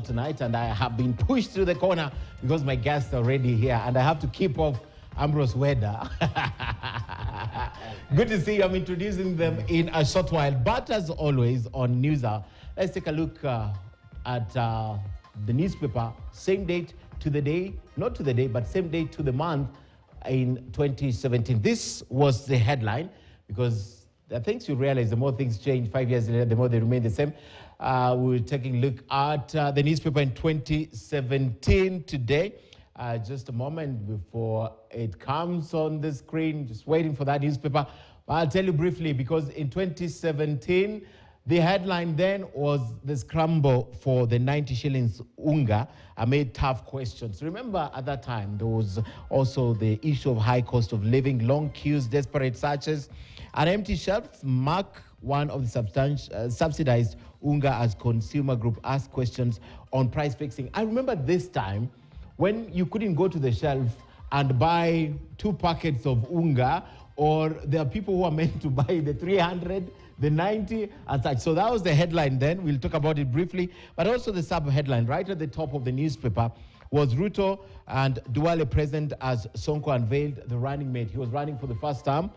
Tonight, and I have been pushed to the corner because my guests are already here, and I have to keep off Ambrose Weather. Good to see you. I'm introducing them in a short while, but as always on News Hour, let's take a look at the newspaper. Same date to the day, not to the day, but same date to the month in 2017. This was the headline, because the things you realize, the more things change 5 years later, the more they remain the same. We're taking a look at the newspaper in 2017 today. Just a moment before it comes on the screen, just waiting for that newspaper. I'll tell you briefly, because in 2017, the headline then was the scramble for the 90 shillings unga amid tough questions. Remember, at that time, there was also the issue of high cost of living, long queues, desperate searches, and empty shelves. Mark, one of the subsidized unga as consumer group, asked questions on price fixing. I remember this time when you couldn't go to the shelf and buy 2 packets of unga, or there are people who are meant to buy the 300, the 90 and such. So that was the headline then. We'll talk about it briefly. But also the sub-headline right at the top of the newspaper was Ruto and Duale present as Sonko unveiled the running mate. He was running for the first time,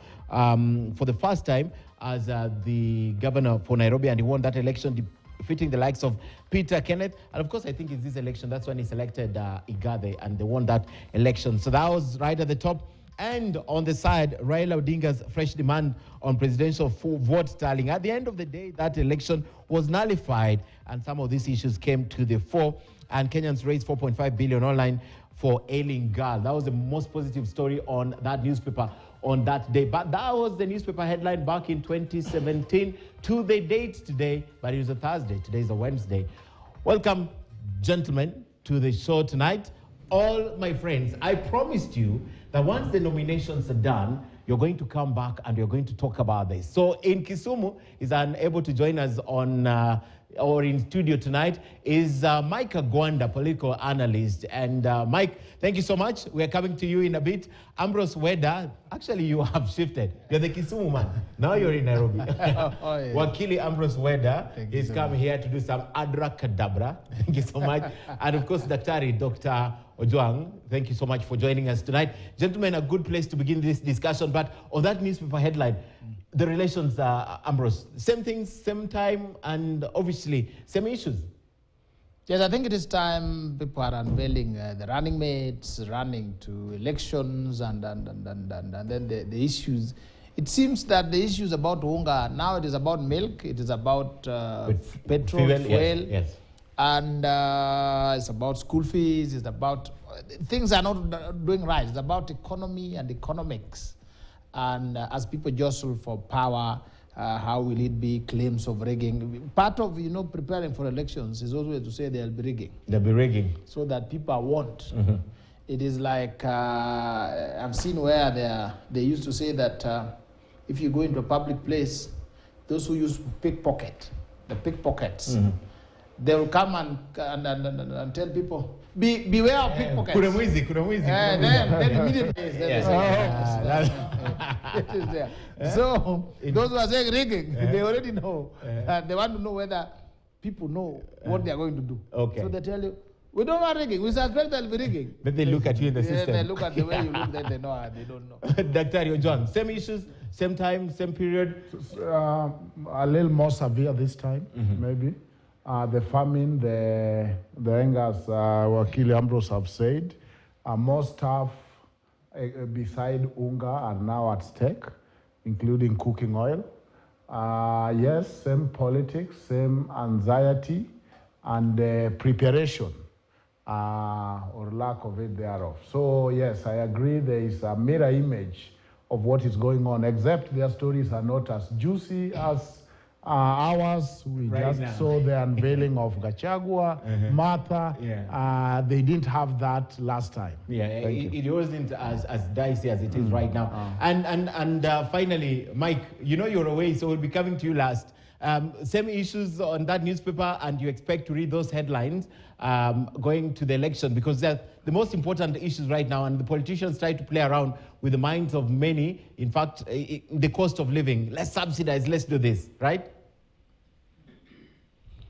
as the governor for Nairobi, and he won that election, defeating the likes of Peter Kenneth. And of course, I think it's this election, that's when he selected Igade, and they won that election. So that was right at the top. And on the side, Raila Odinga's fresh demand on presidential vote tallying. At the end of the day, that election was nullified, and some of these issues came to the fore. And Kenyans raised 4.5 billion online for ailing girl. That was the most positive story on that newspaper on that day. But that was the newspaper headline back in 2017 to the date today. But it was a Thursday. Today is a Wednesday. Welcome, gentlemen, to the show tonight. All my friends, I promised you that once the nominations are done, you're going to come back and you're going to talk about this. So in Kisumu, is unable to join us on or in studio tonight is Mike Agwanda, political analyst. And Mike, thank you so much. We are coming to you in a bit. Ambrose Weather, actually you have shifted. You're the Kisumu man. Now you're in Nairobi. Yeah. Wakili Ambrose Weather is coming here to do some abracadabra. Thank you so much. And of course, Dr. Ojwang, thank you so much for joining us tonight. Gentlemen, a good place to begin this discussion. But on that newspaper headline, the relations, Ambrose, same things, same time, and obviously same issues. Yes, I think it is time people are unveiling the running mates, running to elections, and then the issues. It seems that the issues about unga, now it is about milk, it is about petrol, fuel. Yes. And it's about school fees, it's about things are not doing right. It's about economy and economics. And as people jostle for power, how will it be? Claims of rigging. Part of, preparing for elections is always to say there'll be rigging. There'll be rigging. So that people want. Mm-hmm. It is like, I've seen where they used to say that if you go into a public place, those who use pickpockets, mm-hmm. They will come and tell people, beware of pickpockets. Kuramwizi. Then immediately they say, it is there. So those who are saying rigging, they already know. They want to know whether people know what they are going to do. Okay. So they tell you, we don't want rigging. We suspect they'll be rigging. Then they look at you in the system. They look at the way you look, then they know. They don't know. Dr. John, same issues, same time, same period? A little more severe this time, maybe. The famine, the angers, Wakili Ambrose have said, more stuff beside unga are now at stake, including cooking oil. Yes, same politics, same anxiety, and preparation, or lack of it thereof. So yes, I agree there is a mirror image of what is going on, except their stories are not as juicy as ours. We right just now saw the unveiling of Gachagua, Martha. Yeah. They didn't have that last time. Yeah, it wasn't as dicey as it is right now. And finally, Mike, you're away, so we'll be coming to you last. Same issues on that newspaper, and you expect to read those headlines going to the election, because they're the most important issues right now, and the politicians try to play around with the minds of many. In fact, the cost of living, let's subsidize, let's do this, right?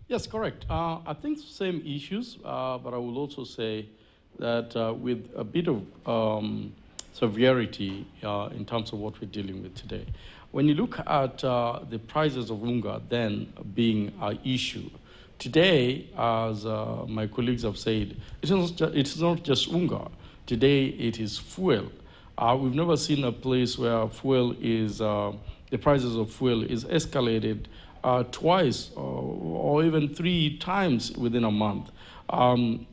Yes, correct. I think same issues, but I will also say that with a bit of severity in terms of what we're dealing with today. When you look at the prices of unga then being an issue, today, as my colleagues have said, it's not just unga. Today, it is fuel. We've never seen a place where fuel is, the prices of fuel is escalated twice or even 3 times within a month,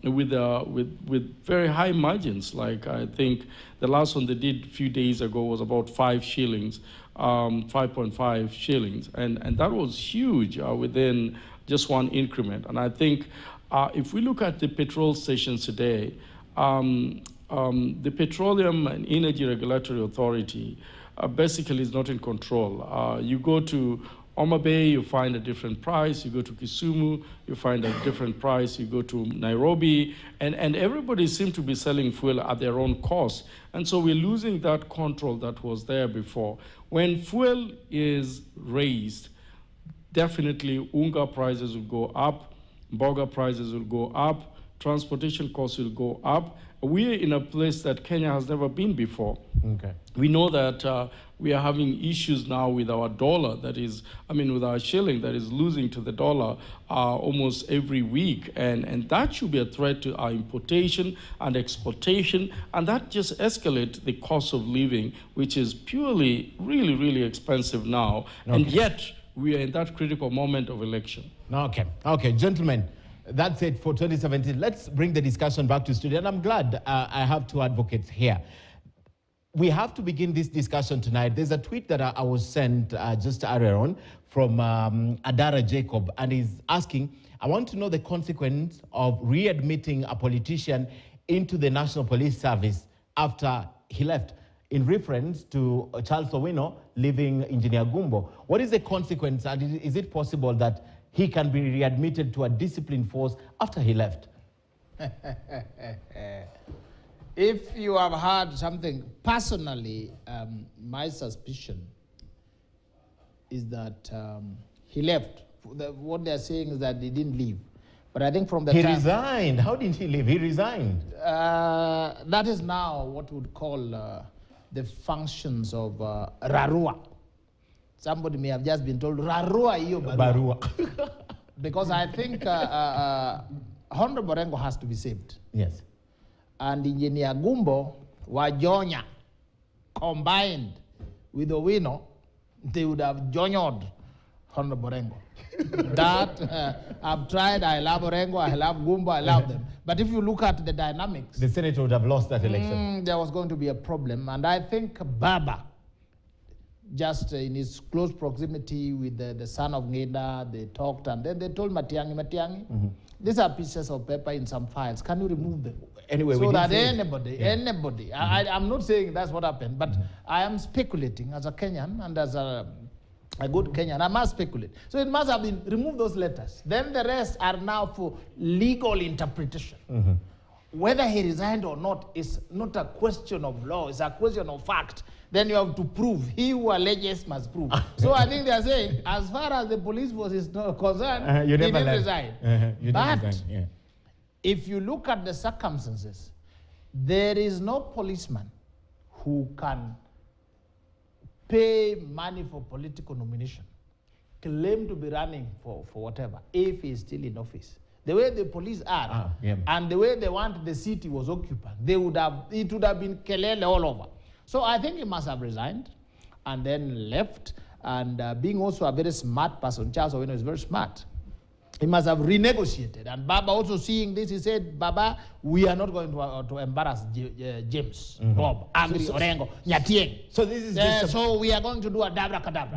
with very high margins. Like I think the last one they did a few days ago was about 5 shillings, 5.5 shillings, and that was huge within just one increment. And I think if we look at the petrol stations today, the Petroleum and Energy Regulatory Authority basically is not in control. You go to Homa Bay, you find a different price. You go to Kisumu, you find a different price. You go to Nairobi, and everybody seems to be selling fuel at their own cost. And so we're losing that control that was there before. When fuel is raised, definitely unga prices will go up, mboga prices will go up, transportation costs will go up. We're in a place that Kenya has never been before. Okay. We know that we are having issues now with our dollar, with our shilling that is losing to the dollar almost every week. And that should be a threat to our importation and exportation. And that just escalates the cost of living, which is purely, really, really expensive now. Okay. And yet, we are in that critical moment of election. Okay, gentlemen. That's it for 2017. Let's bring the discussion back to studio. And I'm glad I have 2 advocates here. We have to begin this discussion tonight. There's a tweet that I was sent just earlier on from Adara Jacob, and he's asking, I want to know the consequence of readmitting a politician into the National Police Service after he left, in reference to Charles Owino leaving Engineer Gumbo. What is the consequence, and is it possible that he can be readmitted to a discipline force after he left? If you have heard something, personally, my suspicion is that he left. What they're saying is that he didn't leave. But I think from the time... He resigned. How did he leave? He resigned. That is now what we would call the functions of Rarua. Somebody may have just been told, Rarua iyo Barua. Because I think Honorable Borengo has to be saved. Yes. And Engineer Gumbo, Wajonya, combined with Owino, they would have joined Honorable Borengo. That, I've tried, I love Borengo, I love Gumbo, I love them. But if you look at the dynamics... The Senate would have lost that election. There was going to be a problem. And I think Baba, just in his close proximity with the son of Ngeda, they talked, and then they told Matiang'i, these are pieces of paper in some files. Can you remove them? Anyway, so that anybody, I'm not saying that's what happened, but I am speculating as a Kenyan and as a good Kenyan, I must speculate. So it must have been, remove those letters. Then the rest are now for legal interpretation. Whether he resigned or not is not a question of law, it's a question of fact. Then you have to prove. He who alleges must prove. So I think they are saying, as far as the police force is not concerned, he didn't resign. But if you look at the circumstances, there is no policeman who can pay money for political nomination, claim to be running for whatever, if he is still in office. The way the police are, and the way they want the city was occupied, it would have been kelele all over. So I think he must have resigned and then left. And being also a very smart person, Charles Owino is very smart. He must have renegotiated. And Baba also seeing this, he said, Baba, we are not going to embarrass James, Bob, Agri, Orengo, Nyatieng. So this is so we are going to do a dabra-kadabra.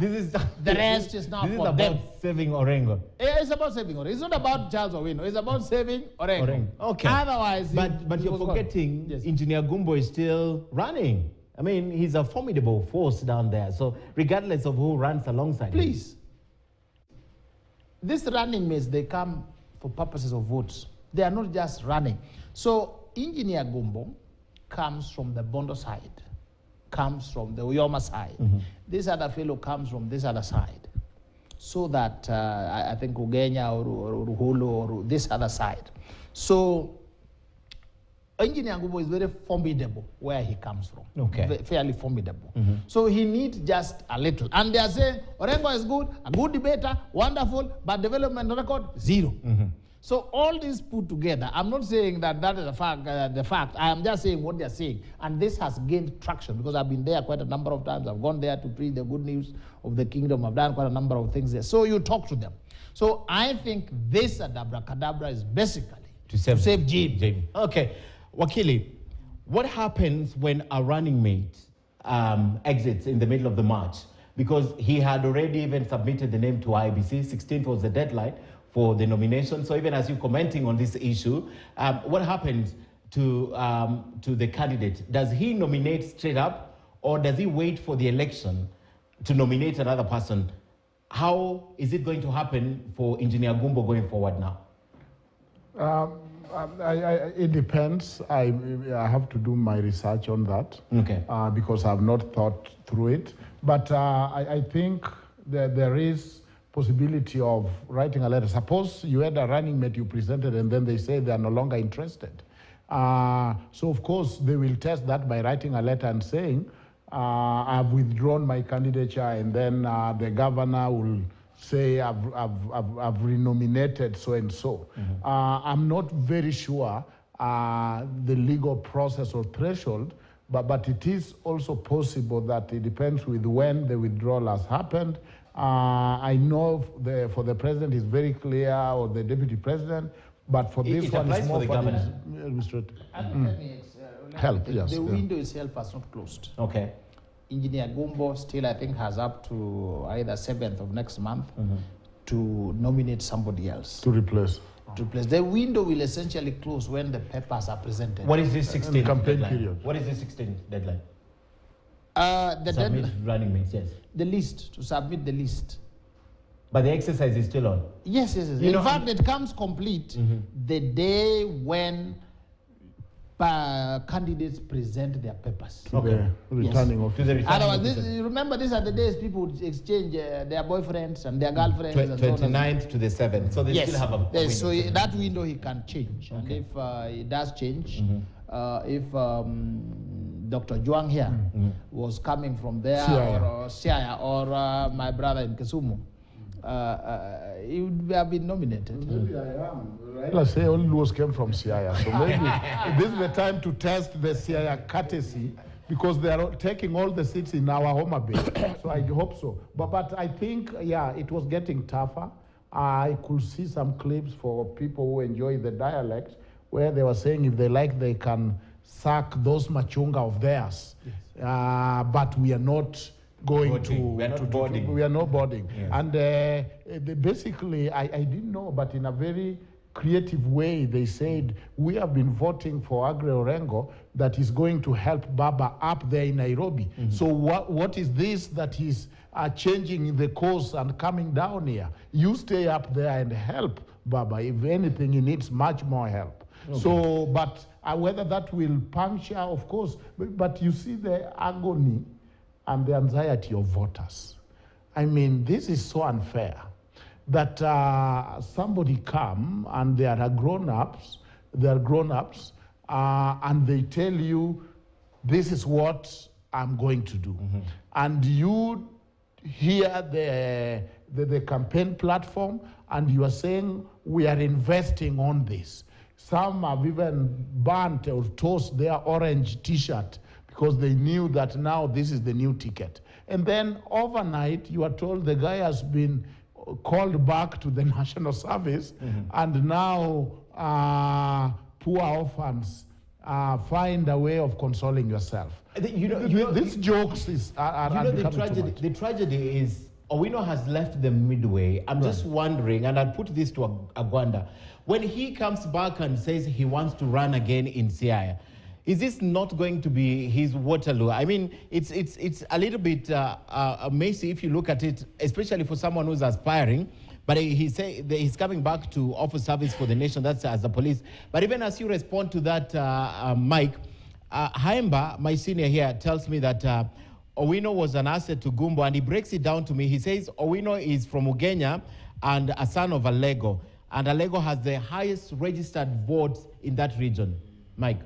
The rest is now for them. This is about saving Orengo. It's about saving Orengo. It's not about Charles Owino. It's about saving Orengo. Okay. Otherwise, but you're forgetting Engineer Gumbo is still running. I mean, he's a formidable force down there. So regardless of who runs alongside him. Please. These running mates, they come for purposes of votes. They are not just running. So Engineer Gumbo comes from the Bondo side, comes from the Uyoma side. This other fellow comes from this other side. so that I think Ugenya or Hulu or this other side. So Engineer Ngubo is very formidable where he comes from. Okay. Fairly formidable. So he needs just a little. And they are saying, Orengo is good, a good debater, wonderful, but development record, zero. So all this put together, I'm not saying that that is the fact. I am just saying what they are saying. And this has gained traction because I've been there quite a number of times. I've gone there to preach the good news of the kingdom. I've done quite a number of things there. So you talk to them. So I think this abracadabra is basically to save Jim. Okay. Wakili, what happens when a running mate exits in the middle of the march? Because he had already even submitted the name to IBC. 16th was the deadline for the nomination. So even as you're commenting on this issue, what happens to the candidate? Does he nominate straight up, or does he wait for the election to nominate another person? How is it going to happen for Engineer Gumbo going forward now? It depends. I have to do my research on that. Okay. Because I've not thought through it. But I think that there is possibility of writing a letter. Suppose you had a running mate you presented and then they say they are no longer interested. So of course they will test that by writing a letter and saying, I've withdrawn my candidature, and then the governor will say I've renominated so and so. I'm not very sure the legal process or threshold, but it is also possible that it depends with when the withdrawal has happened. I know for the president is very clear, or the deputy president, but for this one it's more for the governor. Help, yes. The window itself has not closed. Okay. Engineer Gumbo still, I think, has up to either 7th of next month to nominate somebody else. To replace. The window will essentially close when the papers are presented. What is this 16th campaign deadline? period? What is the 16th deadline? The Submit running mates, yes. The list, to submit the list. But the exercise is still on. Yes. In fact, it comes complete the day when candidates present their papers. Okay. Returning officer. Otherwise, remember, these are the days people would exchange their boyfriends and their girlfriends. 29th to the 7th. So they still have a window. So that window he can change. Okay. And if it does change, if Dr. Juang here was coming from there, or Siaya, or my brother in Kisumu, he would have been nominated. Maybe I am. Raila say all those came from Siaya. So maybe this is the time to test the Siaya courtesy, because they are taking all the seats in our Homa Bay. So I hope so. But I think, it was getting tougher. I could see some clips for people who enjoy the dialect, where they were saying if they like, they can sack those machunga of theirs. Yes. But we are not going we are not boarding. We are not boarding. Yes. And basically, I didn't know, but in a very creative way, they said, we have been voting for Agre Orengo that is going to help Baba up there in Nairobi. So what is this that is changing the course and coming down here? You stay up there and help Baba. If anything, he needs much more help. Okay. So, but whether that will puncture, of course, but you see the agony and the anxiety of voters. I mean, this is so unfair that somebody come and they are grown-ups, and they tell you, this is what I'm going to do. And you hear the campaign platform, and you are saying, we are investing on this. Some have even burnt or tossed their orange T-shirt because they knew that now this is the new ticket. And then overnight, you are told the guy has been called back to the national service, and now poor orphans find a way of consoling yourself. These jokes are the tragedy is Owino has left the midway. I'm just wondering, and I'll put this to Agwanda, when he comes back and says he wants to run again in Siaya, is this not going to be his Waterloo? I mean, it's a little bit messy if you look at it, especially for someone who's aspiring. But he say he's coming back to offer service for the nation, that's as a police. But even as you respond to that, Mike, Haimba, my senior here, tells me that Owino was an asset to Gumbo, and he breaks it down to me. He says Owino is from Ugenya and a son of Alego, and Alego has the highest registered votes in that region. Mike.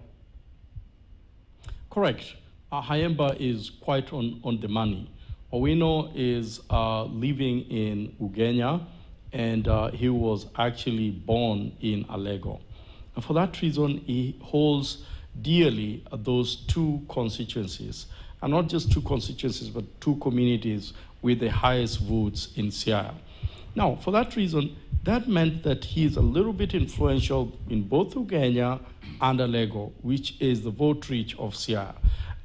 Correct. Hayemba is quite on the money. Owino is living in Ugenya, and he was actually born in Alego. And for that reason, he holds dearly those two constituencies, and not just two constituencies, but two communities with the highest votes in Siaya. Now, for that reason, that meant that he's a little bit influential in both Ugenya and Alego, which is the vote reach of Siaya.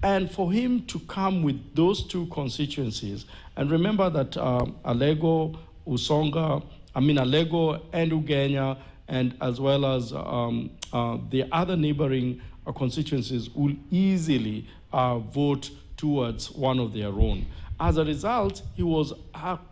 And for him to come with those two constituencies, and remember that Alego, Usonga, Alego and Ugenya, and as well as the other neighboring constituencies will easily vote towards one of their own. As a result, he was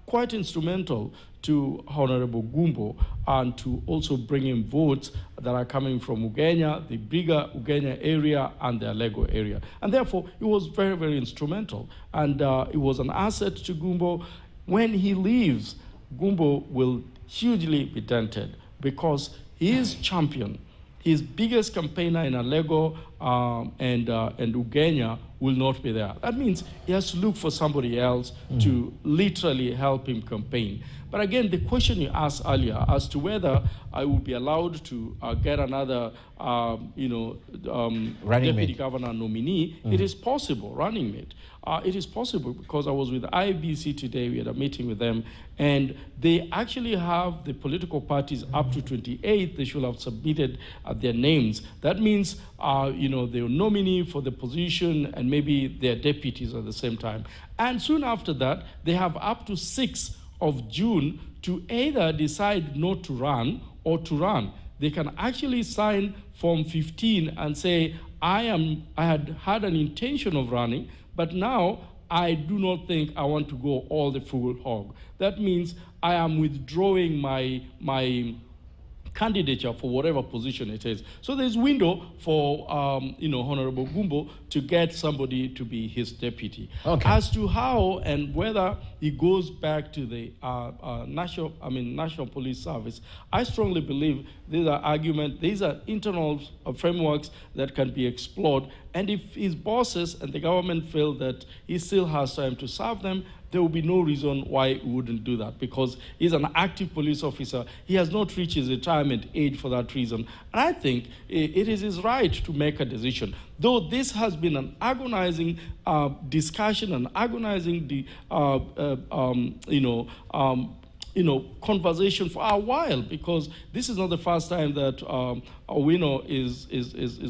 quite instrumental to Honorable Gumbo and to also bring in votes that are coming from Ugenya, the bigger Ugenya area, and the Alego area. And therefore, he was very, very instrumental. And it was an asset to Gumbo. When he leaves, Gumbo will hugely be dented because his champion, his biggest campaigner in Alego and Ugenya will not be there. That means he has to look for somebody else to literally help him campaign. But again, the question you asked earlier as to whether I would be allowed to get another, deputy governor nominee, it is possible, running mate. It is possible because I was with IBC today. We had a meeting with them, and they actually have the political parties up to 28. They should have submitted their names. That means, they'll nominate for the position and maybe their deputies at the same time. And soon after that, they have up to 6 of June to either decide not to run or to run. They can actually sign Form 15 and say, I had an intention of running, but now I do not think I want to go all the full hog. That means I am withdrawing my candidature for whatever position it is. So there's window for Honorable Gumbo to get somebody to be his deputy. Okay. As to how and whether he goes back to the National Police Service, I strongly believe these are internal frameworks that can be explored. And if his bosses and the government feel that he still has time to serve them, there will be no reason why he wouldn't do that, because he's an active police officer. He has not reached his retirement age for that reason. And I think it is his right to make a decision. Though this has been an agonizing discussion, an agonizing conversation for a while, because this is not the first time that Owino is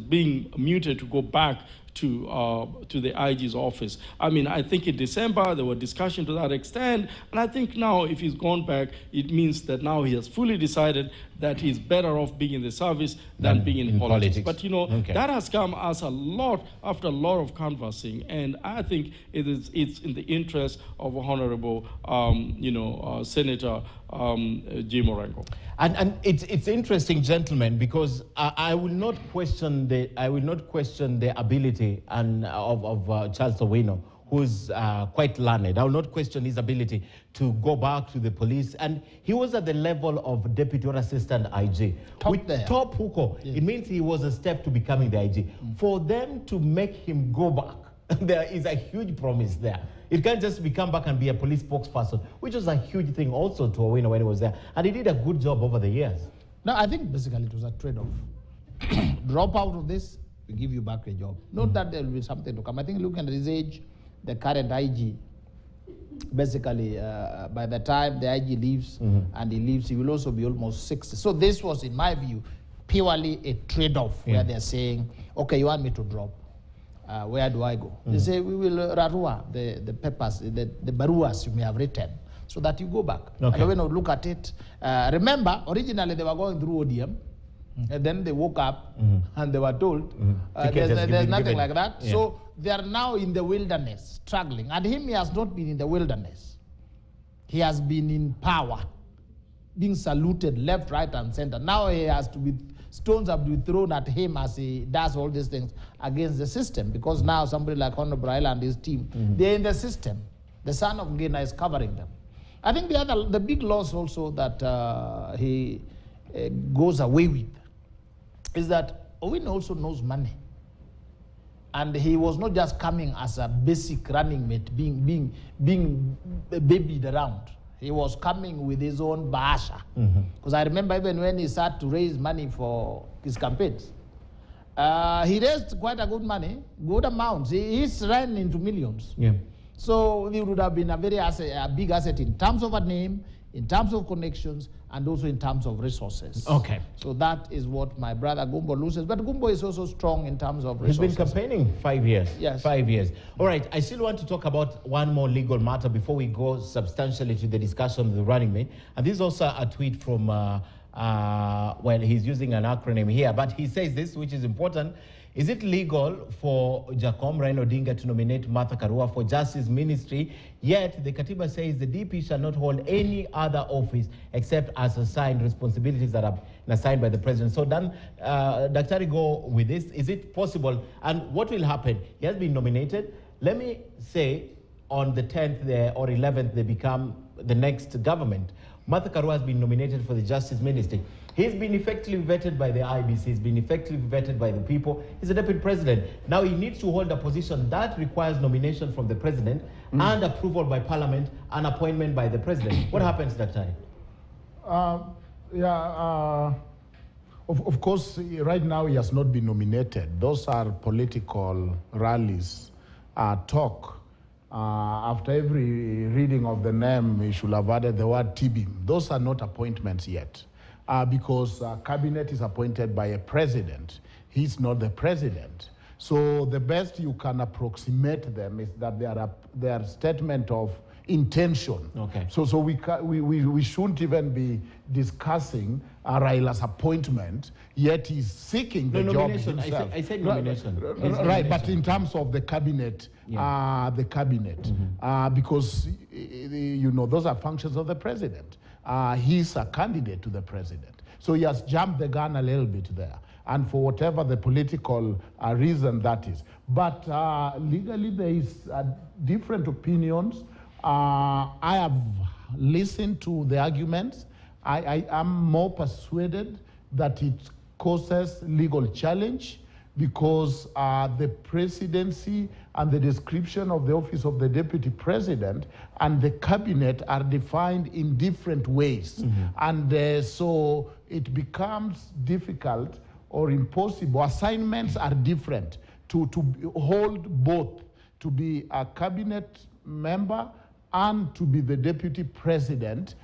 being muted to go back to the IG's office. I think in December there were discussions to that extent, and I think now if he's gone back, it means that now he has fully decided that he's better off being in the service than being in politics. But that has come as after a lot of canvassing, and I think it's in the interest of Honorable Senator Jim Orengo. And it's interesting, gentlemen, because I will not question the ability of Charles Owino, who's quite learned. I will not question his ability to go back to the police. And he was at the level of deputy or assistant IG. Top Huko. Yeah. It means he was a step to becoming the IG. For them to make him go back, there is a huge promise there. It can't just come back and be a police spokesperson, which was a huge thing also to Owino when he was there. And he did a good job over the years. No, I think basically it was a trade-off. Drop out of this, we give you back a job. Not that there will be something to come. I think looking at his age, the current IG, basically, by the time the IG leaves, and he leaves, he will also be almost 60. So this was, in my view, purely a trade-off where they're saying, okay, you want me to drop. Where do I go? They say, we will rarua the papers, the baruas you may have written, so that you go back. Okay. And when you look at it, remember, originally they were going through ODM, and then they woke up and they were told, there's nothing like that. Yeah. So they are now in the wilderness, struggling. And him, he has not been in the wilderness. He has been in power, being saluted left, right, and center. Now he has to be stones have been thrown at him as he does all these things against the system, because now somebody like Honorable Raila and his team, they're in the system. The son of Ngina is covering them. I think the big loss also that he goes away with is that Owen also knows money. And he was not just coming as a basic running mate, being babied around. He was coming with his own bahasha. Because I remember even when he started to raise money for his campaigns, he raised quite a good money, good amounts. He's ran into millions. Yeah. So he would have been a big asset in terms of a name, in terms of connections, and also in terms of resources. Okay. So that is what my brother Gumbo loses. But Gumbo is also strong in terms of resources. He's been campaigning 5 years. Yes. 5 years. All right. I still want to talk about one more legal matter before we go substantially to the discussion of the running mate. And this is also a tweet from, well, he's using an acronym here, but he says this, which is important. Is it legal for Jacom Raila Odinga to nominate Martha Karua for Justice Ministry, yet the Katiba says the DP shall not hold any other office except as assigned responsibilities that are assigned by the president? So Dan, Daktari, go with this. Is it possible? And what will happen? He has been nominated. Let me say on the 10th or 11th, they become the next government. Martha Karua has been nominated for the Justice Ministry. He's been effectively vetted by the IBC. He's been effectively vetted by the people. He's a deputy president. Now he needs to hold a position that requires nomination from the president and approval by parliament and appointment by the president. What happens, Dr. Of course, right now he has not been nominated. Those are political rallies, talk. After every reading of the name, he should have added the word Tibim. Those are not appointments yet. Because cabinet is appointed by a president. He's not the president. So the best you can approximate them is that they are statement of intention. Okay. So we shouldn't even be discussing Raila's appointment, yet he's seeking the job himself. I said nomination. Right, but in terms of the cabinet, because those are functions of the president. He's a candidate to the president. So he has jumped the gun a little bit there, and for whatever the political reason that is. But legally, there is different opinions. I have listened to the arguments. I am more persuaded that it causes legal challenge because the presidency and the description of the office of the deputy president and the cabinet are defined in different ways. And so it becomes difficult or impossible. Assignments are different to hold both, to be a cabinet member and to be the deputy president,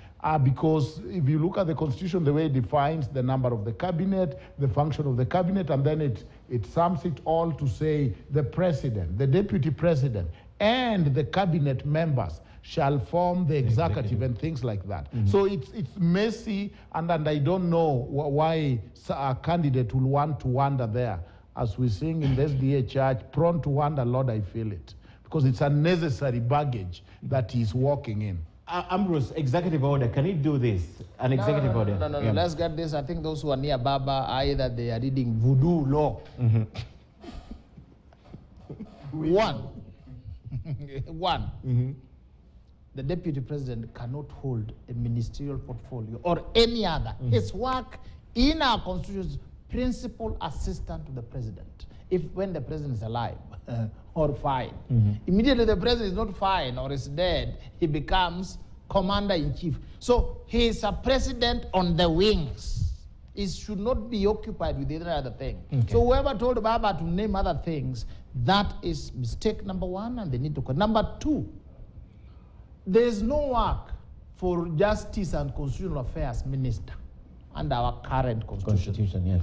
because if you look at the Constitution, the way it defines the number of the cabinet, the function of the cabinet, and then it sums it all to say the president, the deputy president, and the cabinet members shall form the executive and things like that. So it's messy, and I don't know why a candidate will want to wander there. As we sing in the SDA church, prone to wander, Lord, I feel it. Because it's unnecessary baggage that he's walking in. Ambrose, executive order, can he do this? An executive order? No, let's get this. I think those who are near Baba, either they are reading voodoo law. One. The deputy president cannot hold a ministerial portfolio or any other. His work in our constitution is principal assistant to the president. When the president is alive or fine. Immediately the president is not fine or is dead, he becomes commander-in-chief. So he is a president on the wings. He should not be occupied with any other thing. So whoever told Baba to name other things, that is mistake number one, and they need to. Number two, there is no work for Justice and Constitutional Affairs Minister under our current constitution. Yes.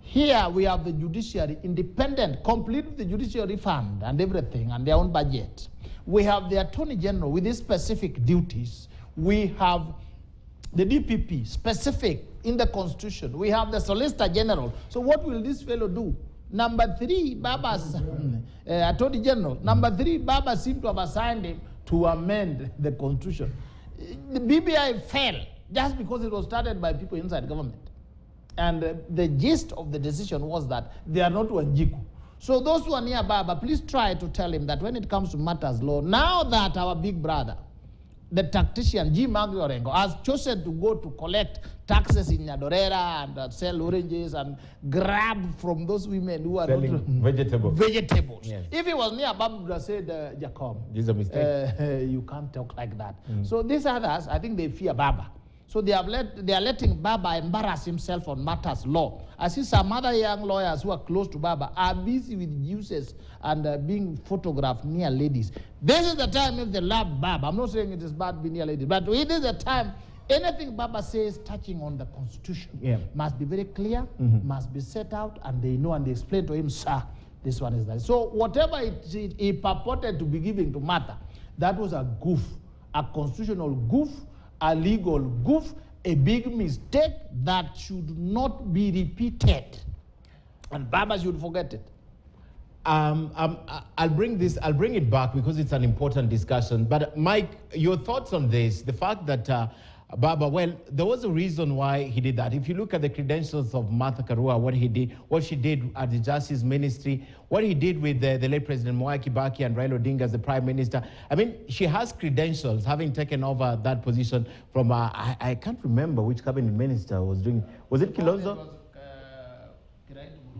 Here we have the judiciary independent, complete with the judiciary fund and everything and their own budget. We have the Attorney General with his specific duties. We have the DPP specific in the Constitution. We have the Solicitor General. So what will this fellow do? Number three, Baba's Attorney General. Number three, Baba seemed to have assigned him to amend the Constitution. The BBI fell just because it was started by people inside government. And the gist of the decision was that they are not Wanjiku. So those who are near Baba, please try to tell him that when it comes to matters law, now that our big brother, the tactician G. Magri Orengo, has chosen to go to collect taxes in Nyadorera and sell oranges and grab from those women who are selling vegetables. Yes. If he was near Baba, would have said, Jacob, This is a mistake. you can't talk like that. So these others, I think they fear Baba. So they are letting Baba embarrass himself on matters law. I see some other young lawyers who are close to Baba are busy with juices and being photographed near ladies. This is the time if they love Baba. I'm not saying it is bad being near ladies, but it is the time anything Baba says touching on the constitution must be very clear, must be set out, and they know and they explain to him, sir, this one is that. So whatever he purported to be giving to Martha, that was a goof, a constitutional goof, a legal goof, a big mistake that should not be repeated. And Baba should forget it. I'll bring it back because it's an important discussion. But Mike, your thoughts on this, the fact that Baba, well, there was a reason why he did that. If you look at the credentials of Martha Karua, what she did at the Justice Ministry, what he did with the late President Mwai Kibaki and Raila Odinga as the Prime Minister. I mean, she has credentials, having taken over that position from, I can't remember which cabinet minister was doing, was it Kilonzo?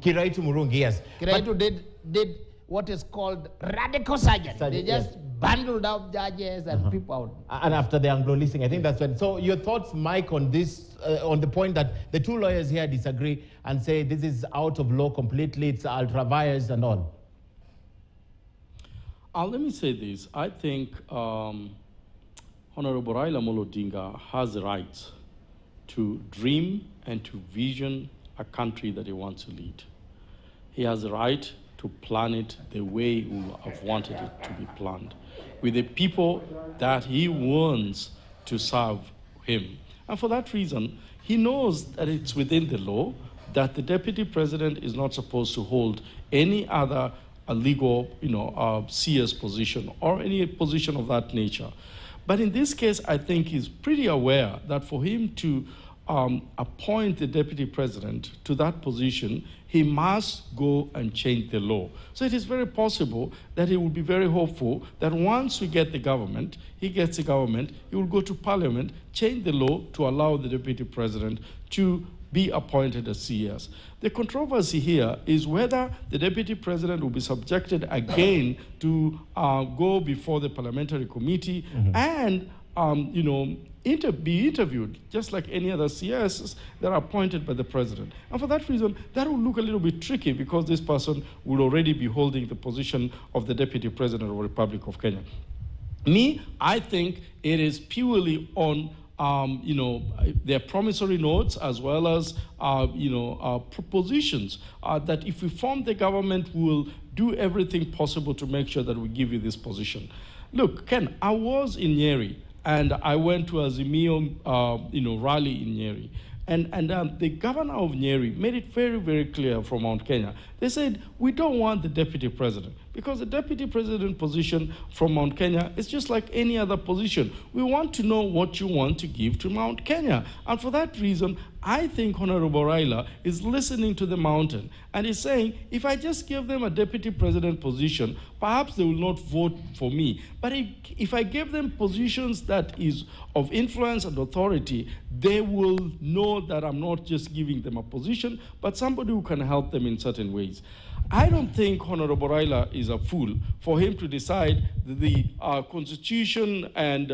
Kiraitu Murungi, yes. Kiraitu did what is called radical surgery. They just bundled up judges and people out. And after the Anglo-listing, I think that's when. So your thoughts, Mike, on this, on the point that the two lawyers here disagree and say this is out of law completely, it's ultra-vires and all? Let me say this. I think Honorable Raila Odinga has the right to dream and to vision a country that he wants to lead. He has the right to plan it the way he would have wanted it to be planned, with the people that he wants to serve him. And for that reason, he knows that it's within the law that the deputy president is not supposed to hold any other legal, CS position or any position of that nature. But in this case, I think he's pretty aware that for him to appoint the deputy president to that position, he must go and change the law. So it is very possible that he will be very hopeful that once we get the government, he gets the government, he will go to parliament, change the law to allow the deputy president to be appointed as CS. The controversy here is whether the deputy president will be subjected again to go before the parliamentary committee and, be interviewed, just like any other CSs that are appointed by the president. And for that reason, that will look a little bit tricky because this person will already be holding the position of the deputy president of the Republic of Kenya. I think it is purely on their promissory notes as well as, propositions that if we form the government, we will do everything possible to make sure that we give you this position. Look, Ken, I was in Nyeri, and I went to a Azimio, rally in Nyeri. And the governor of Nyeri made it very, very clear from Mount Kenya. They said, we don't want the deputy president because the deputy president position from Mount Kenya is just like any other position. We want to know what you want to give to Mount Kenya. And for that reason, I think Honorable Raila is listening to the mountain and is saying, if I just give them a deputy president position, perhaps they will not vote for me. But if I give them positions that is of influence and authority, they will know that I'm not just giving them a position, but somebody who can help them in certain ways. I don't think Honorable Raila is a fool for him to decide that the constitution and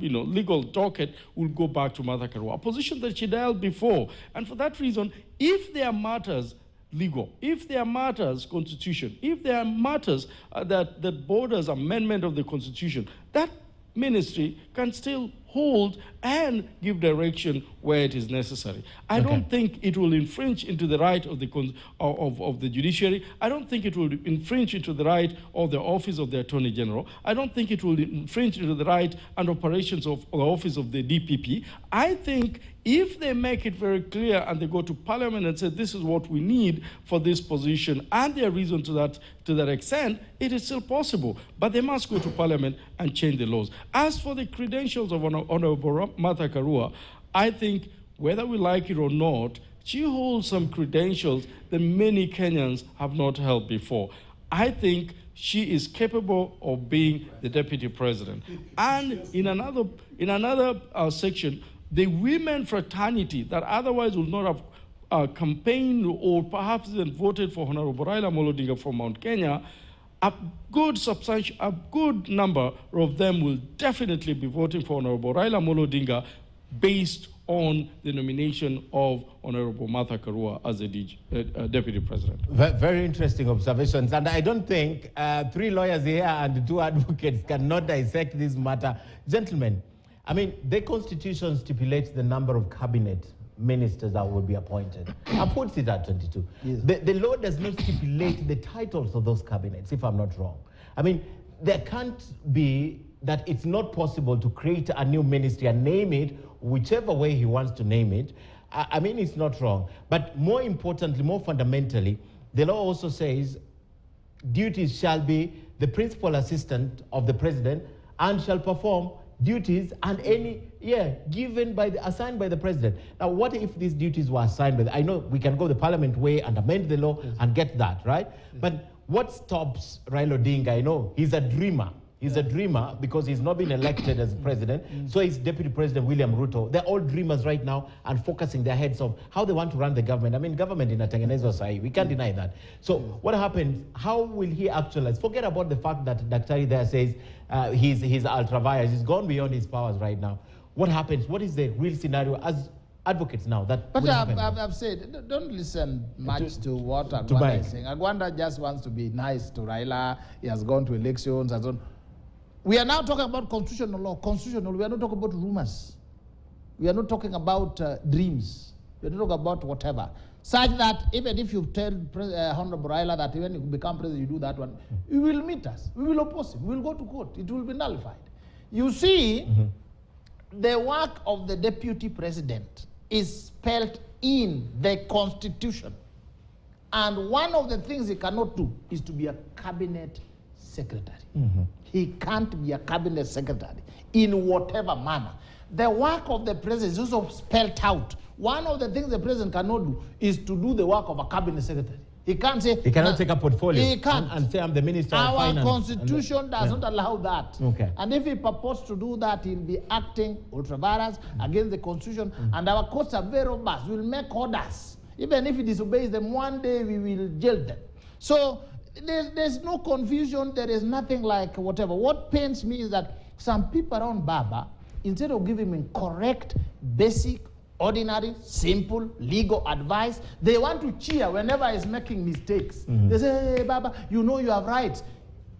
legal docket will go back to Martha Karua, a position that she held before. And for that reason, if there are matters legal, if there are matters constitution, if there are matters that borders amendment of the constitution, that ministry can still hold and give direction where it is necessary. I don't think it will infringe into the right of the judiciary. I don't think it will infringe into the right of the office of the Attorney General. I don't think it will infringe into the right and operations of the office of the DPP. I think if they make it very clear and they go to Parliament and say this is what we need for this position and their reason to that extent, it is still possible. But they must go to Parliament and change the laws. As for the credentials of Honorable Martha Karua, I think whether we like it or not, She holds some credentials that many Kenyans have not held before. I think she is capable of being the deputy president. And in another section, the women fraternity that otherwise would not have campaigned or perhaps even voted for Honorable Raila Odinga from Mount Kenya, a good number of them will definitely be voting for Honorable Raila Odinga based on the nomination of Honorable Martha Karua as a deputy president. Very interesting observations. And I don't think 3 lawyers here and 2 advocates cannot dissect this matter. Gentlemen, I mean, the Constitution stipulates the number of cabinet ministers that will be appointed. I put it at 22. Yes. The law does not stipulate the titles of those cabinets, if I'm not wrong. I mean, there can't be that it's not possible to create a new ministry and name it whichever way he wants to name it. I mean, it's not wrong. But more importantly, more fundamentally, the law also says duties shall be the principal assistant of the president and shall perform duties and any, assigned by the president. Now, what if these duties were assigned by I know we can go the parliament way and amend the law and get that, right? But what stops Raila Odinga? I know he's a dreamer. He's a dreamer because he's not been elected as president. So is Deputy President William Ruto. They're all dreamers right now and focusing their heads of how they want to run the government. I mean, government in inatengenezwa sahi. We can't deny that. So what happens? How will he actualize? Forget about the fact that Daktari there says he's ultra-vires. He's gone beyond his powers right now. What happens? What is the real scenario as advocates now? But I've said, don't listen much to what Agwanda is saying. Agwanda just wants to be nice to Raila. He has gone to elections and so on. We are now talking about constitutional law. Constitutional, we are not talking about rumors. We are not talking about dreams. We are not talking about whatever. Such that even if you tell Honorable Raila that when you become president, you do that one, he will meet us. We will oppose him. We will go to court. It will be nullified. You see, the work of the deputy president is spelled in the Constitution. And one of the things he cannot do is to be a cabinet secretary. He can't be a cabinet secretary in whatever manner. The work of the president is also spelled out. One of the things the president cannot do is to do the work of a cabinet secretary. He can't say... He cannot take a portfolio he can't. And say, I'm the minister of finance. Our constitution does not allow that. Okay. And if he purports to do that, he'll be acting ultra-vires against the constitution. And our courts are very robust. We'll make orders. Even if he disobeys them, one day we will jail them. So there's no confusion. There is nothing like whatever. What pains me is that some people around Baba, instead of giving him correct, basic, ordinary, simple, legal advice, they want to cheer whenever he's making mistakes. They say, hey, Baba, you know you have rights.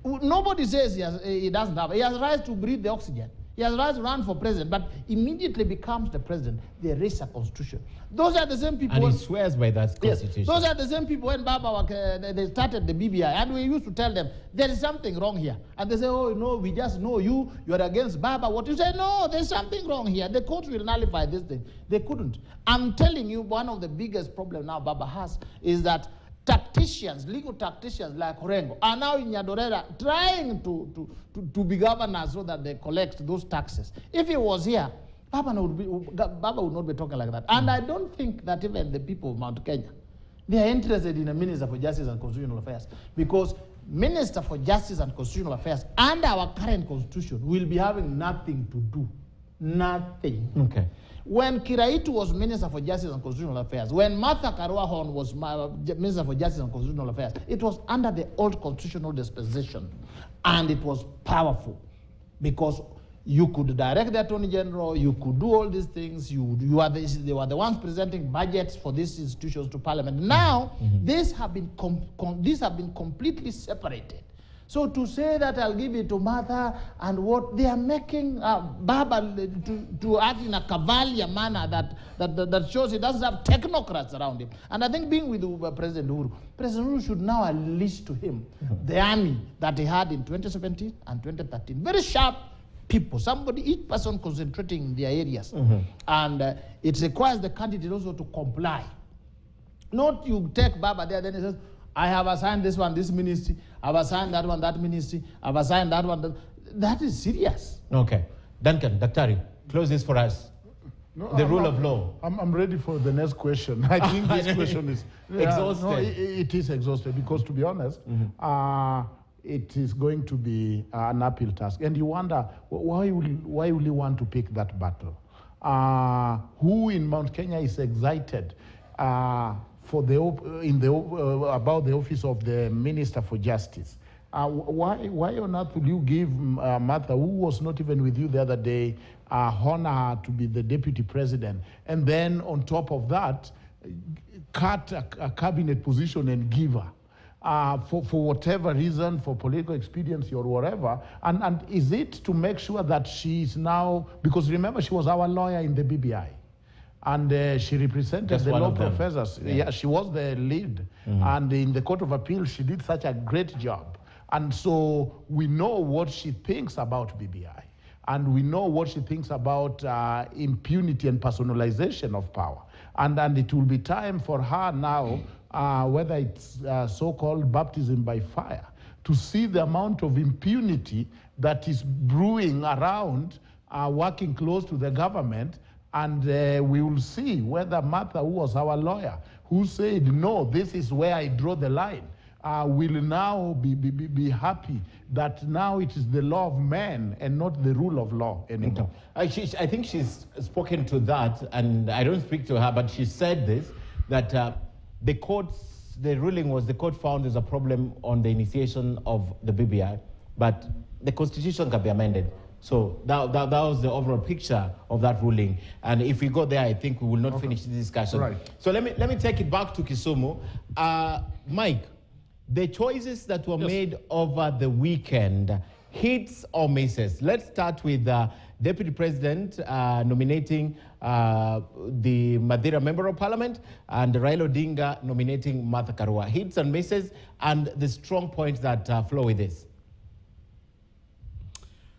Nobody says he doesn't have. He has rights to breathe the oxygen. He has rights to run for president, but immediately becomes the president. They erase a constitution. Those are the same people. And he swears by that constitution. Yes, those are the same people when Baba they started the BBI, and we used to tell them there is something wrong here, and they say, oh no, we just know you are against Baba. What you say? No, there's something wrong here. The court will nullify this thing. They couldn't. I'm telling you, one of the biggest problems now Baba has is that tacticians, legal tacticians like Orengo are now in Nyadorera trying to be governors so that they collect those taxes. If he was here, Baba would not be talking like that. And I don't think that even the people of Mount Kenya, they are interested in a Minister for Justice and Constitutional Affairs, because Minister for Justice and Constitutional Affairs under our current constitution will be having nothing to do. Nothing. Okay. When Kiraitu was Minister for Justice and Constitutional Affairs, when Martha Karua was Minister for Justice and Constitutional Affairs, it was under the old constitutional dispensation. And it was powerful because you could direct the Attorney General, you could do all these things, they were the ones presenting budgets for these institutions to Parliament. Now, these have been completely separated. So to say that I'll give it to Martha and what they are making Baba to act in a cavalier manner that shows he doesn't have technocrats around him. And I think being with President Uhuru should now unleash to him the army that he had in 2017 and 2013. Very sharp people, each person concentrating in their areas. And it requires the candidate also to comply. Not you take Baba there, then he says, I have assigned this one, this ministry. I've assigned that one, that ministry. I've assigned that one. That is serious. Okay. Duncan, Daktari, close this for us. No, the rule of law? I'm ready for the next question. I think this question is exhausted. No, it is exhausted because, to be honest, it is going to be an uphill task. And you wonder, why will you want to pick that battle? Who in Mount Kenya is excited about the office of the Minister for Justice? Why on earth will you give Martha, who was not even with you the other day, honor her to be the deputy president, and then on top of that, cut a cabinet position and give her? For whatever reason, for political expediency or whatever, and is it to make sure that she is now, because remember she was our lawyer in the BBI, and she represented Just the one law of them. professors. Yeah, she was the lead, and in the Court of Appeal she did such a great job, and so we know what she thinks about BBI, and we know what she thinks about impunity and personalization of power, and it will be time for her now, whether it's so-called baptism by fire, to see the amount of impunity that is brewing around, working close to the government, and we will see whether Martha, who was our lawyer, who said, no, this is where I draw the line, will now be happy that now it is the law of man and not the rule of law anymore. I think she's spoken to that, and I don't speak to her, but she said this, that the ruling was the court found there's a problem on the initiation of the BBI, but the constitution can be amended. So that was the overall picture of that ruling. And if we go there, I think we will not finish the discussion. Right. So let me take it back to Kisumu. Mike, the choices that were made over the weekend, hits or misses? Let's start with the Deputy President nominating the Madeira Member of Parliament and Raila Odinga nominating Martha Karua. Hits and misses and the strong points that flow with this.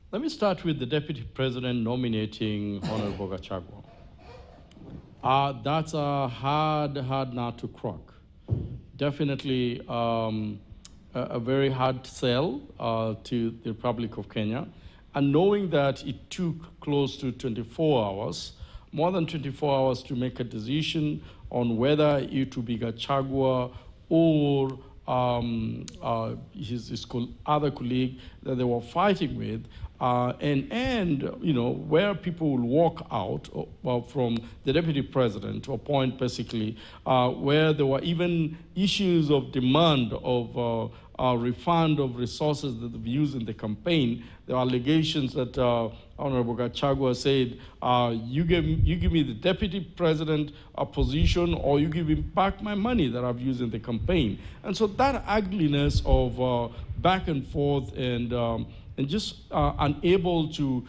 Let me start with the Deputy President nominating Honorable Gachagua. That's a hard nut to crack. Definitely a very hard sell to the Republic of Kenya. And knowing that it took close to 24 hours, more than 24 hours to make a decision on whether it would be Gachagua or his other colleague that they were fighting with, and you know, where people will walk out from the Deputy President to a point basically where there were even issues of demand of refund of resources that they've used in the campaign. There are allegations that Honorable Gachagua said, you give me the Deputy President a position, or you give me back my money that I've used in the campaign. And so that ugliness of back and forth and just unable to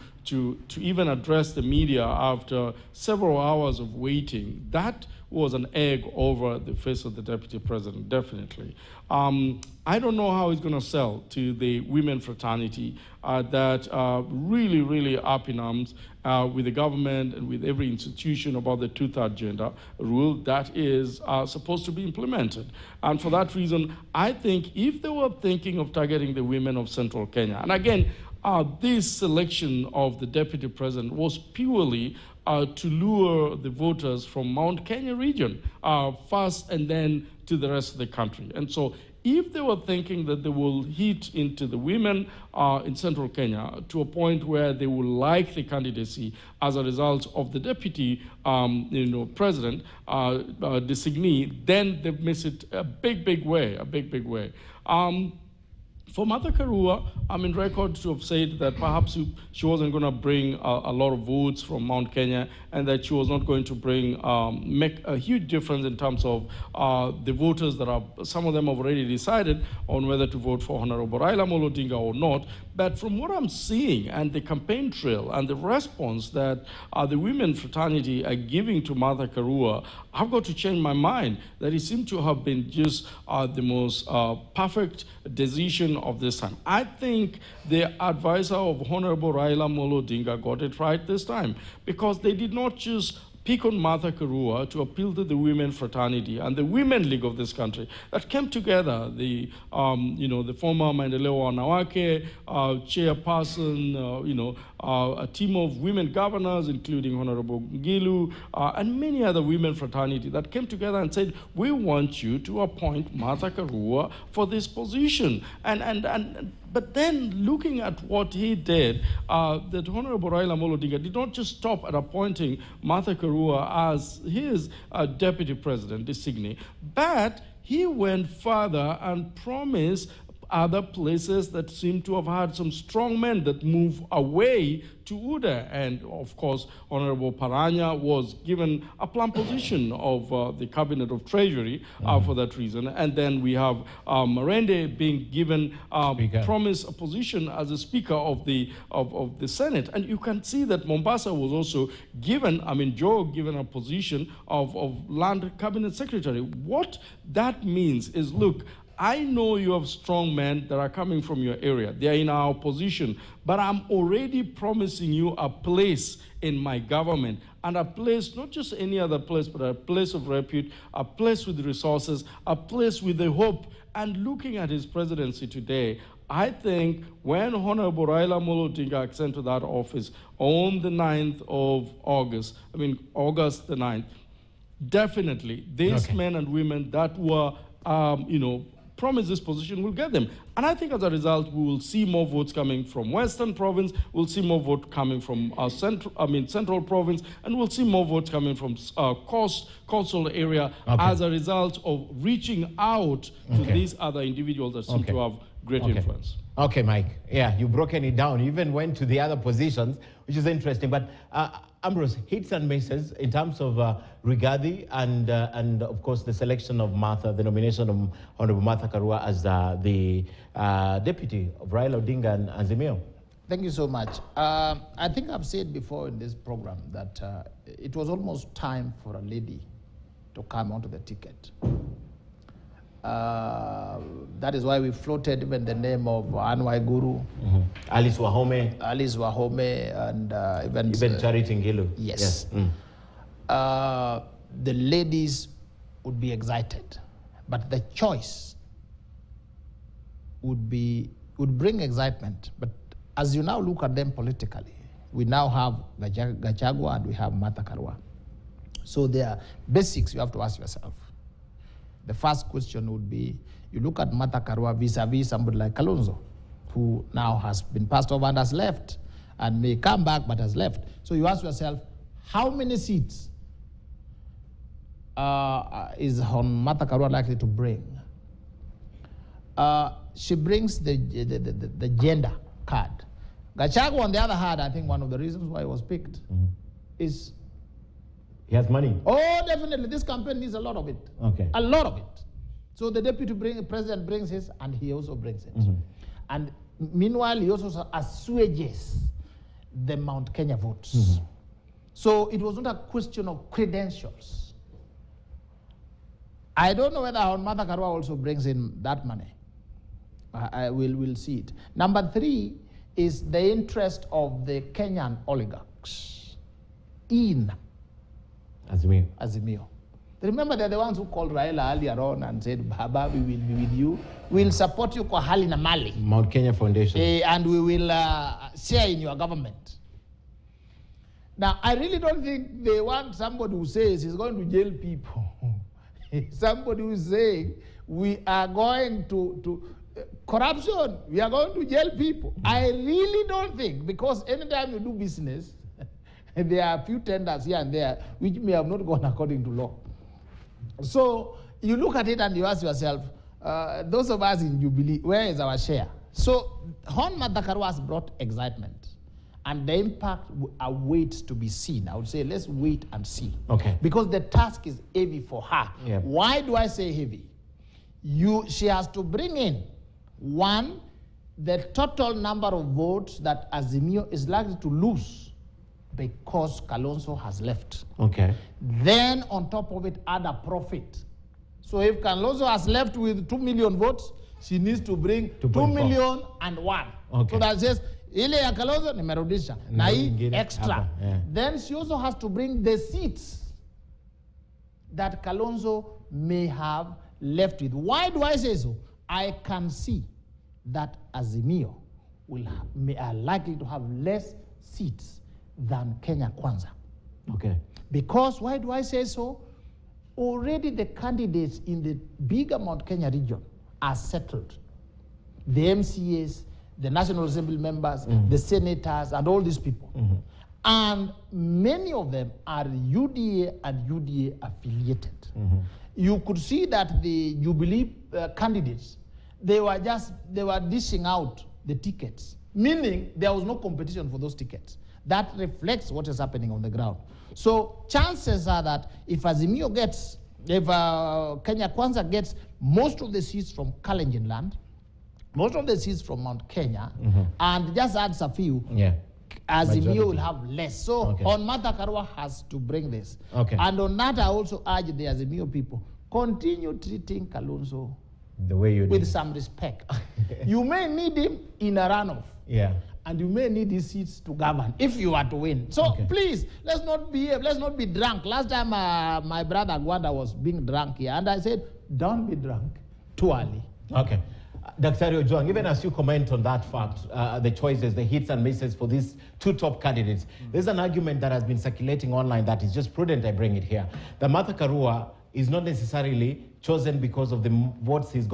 even address the media after several hours of waiting, that was an egg over the face of the Deputy President, definitely. I don't know how he's going to sell to the women fraternity that really, really up in arms with the government and with every institution about the two-third gender rule that is supposed to be implemented. And for that reason, I think if they were thinking of targeting the women of Central Kenya, and again, this selection of the Deputy President was purely to lure the voters from Mount Kenya region first and then to the rest of the country. And so if they were thinking that they will hit into the women in Central Kenya to a point where they will like the candidacy as a result of the deputy president designee, then they've missed it a big way. For Martha Karua, I'm in record to have said that perhaps she wasn't going to bring a lot of votes from Mount Kenya, and that she was not going to make a huge difference in terms of the voters that are, some of them have already decided on whether to vote for Honorable Raila Odinga or not. But from what I'm seeing and the campaign trail and the response that the women fraternity are giving to Martha Karua, I've got to change my mind that it seemed to have been just the most perfect decision of this time. I think the advisor of Honorable Raila Odinga got it right this time, because they did not just pick on Martha Karua to appeal to the women fraternity and the women league of this country that came together. The the former Maendeleo Wanawake chairperson, a team of women governors, including Honorable Ngilu, and many other women fraternity that came together and said, we want you to appoint Martha Karua for this position. But then looking at what he did, that Honorable Raila Odinga did not just stop at appointing Martha Karua as his deputy president designee, but he went further and promised other places that seem to have had some strong men that move away to UDA. And of course, Honorable Paranya was given a plum position of the Cabinet of Treasury for that reason. And then we have Marende being given promise a position as a Speaker of the Senate. And you can see that Mombasa was also given, Joe given a position of Land Cabinet Secretary. What that means is, look, I know you have strong men that are coming from your area. They are in our opposition. But I'm already promising you a place in my government. And a place, not just any other place, but a place of repute, a place with resources, a place with the hope. And looking at his presidency today, I think when Honorable Raila Odinga accepted that office on the 9th of August, August the 9th, definitely these men and women that were, promise this position will get them. And I think as a result, we will see more votes coming from Western Province, we'll see more votes coming from Central Province, and we'll see more votes coming from coastal area as a result of reaching out to these other individuals that seem to have great influence. Okay, Mike. Yeah, you've broken it down. You even went to the other positions, which is interesting. But Ambrose, hits and misses in terms of Rigathi and of course the selection of Martha, the nomination of Honorable Martha Karua as the deputy of Raila Odinga and Azimio. Thank you so much. I think I've said before in this program that it was almost time for a lady to come onto the ticket. That is why we floated even the name of Anwai Guru, Alice Wahome, and even Charity Ngilu. Yes. The ladies would be excited, but the choice would bring excitement. But as you now look at them politically, we now have Gachagua and we have Martha Karua. So there are basics you have to ask yourself. The first question would be, you look at Martha Karua vis-a-vis somebody like Kalonzo, who now has been passed over and has left, and may come back but has left. So you ask yourself, how many seats is Martha Karua likely to bring? She brings the gender card. Gachagua, on the other hand, I think one of the reasons why he was picked is he has money. Oh, definitely. This campaign needs a lot of it. A lot of it. So the deputy president brings his, and he also brings it. And meanwhile, he also assuages the Mount Kenya votes. So it was not a question of credentials. I don't know whether Martha Karua also brings in that money. We'll see it. Number 3 is the interest of the Kenyan oligarchs in Azimio. Remember, they're the ones who called Raila earlier on and said, Baba, we will be with you. We'll support you kwa hali na mali. Mount Kenya Foundation. And we will share in your government. Now, I really don't think they want somebody who says he's going to jail people. Somebody who's saying, we are going to corruption, we are going to jail people. I really don't think, because anytime you do business, there are a few tenders here and there which may have not gone according to law. So you look at it and you ask yourself, those of us in Jubilee, where is our share? So Martha Karua has brought excitement, and the impact awaits to be seen. I would say let's wait and see. Because the task is heavy for her. Why do I say heavy? She has to bring in, 1, the total number of votes that Azimio is likely to lose because Kalonzo has left. Then on top of it, add a profit. So if Kalonzo has left with 2 million votes, she needs to bring 2 million and 1. So that says ile ya Kalonzo nimerudisha na hii extra. Then she also has to bring the seats that Kalonzo may have left with. Why do I say so? I can see that Azimio are likely to have less seats than Kenya Kwanza. Okay. Because, why do I say so? Already the candidates in the bigger Mount Kenya region are settled. The MCAs, the National Assembly members, the senators, and all these people. And many of them are UDA and UDA affiliated. You could see that the Jubilee candidates, they were dishing out the tickets, meaning there was no competition for those tickets. That reflects what is happening on the ground. So chances are that if Azimio gets, if Kenya Kwanza gets most of the seats from Kalenjin land, most of the seats from Mount Kenya, and just adds a few, Azimio will have less. So on Martha Karua has to bring this. And on that, I also urge the Azimio people, continue treating Kalonzo the way you with some respect. You may need him in a runoff. And you may need his seats to govern if you are to win. So please, let's not be drunk. Last time my brother Gwanda was being drunk here, and I said, don't be drunk too early. Dr. Ojwang, even as you comment on that fact, the choices, the hits and misses for these two top candidates, there's an argument that has been circulating online that is just prudent I bring it here. That Martha Karua is not necessarily chosen because of the votes she's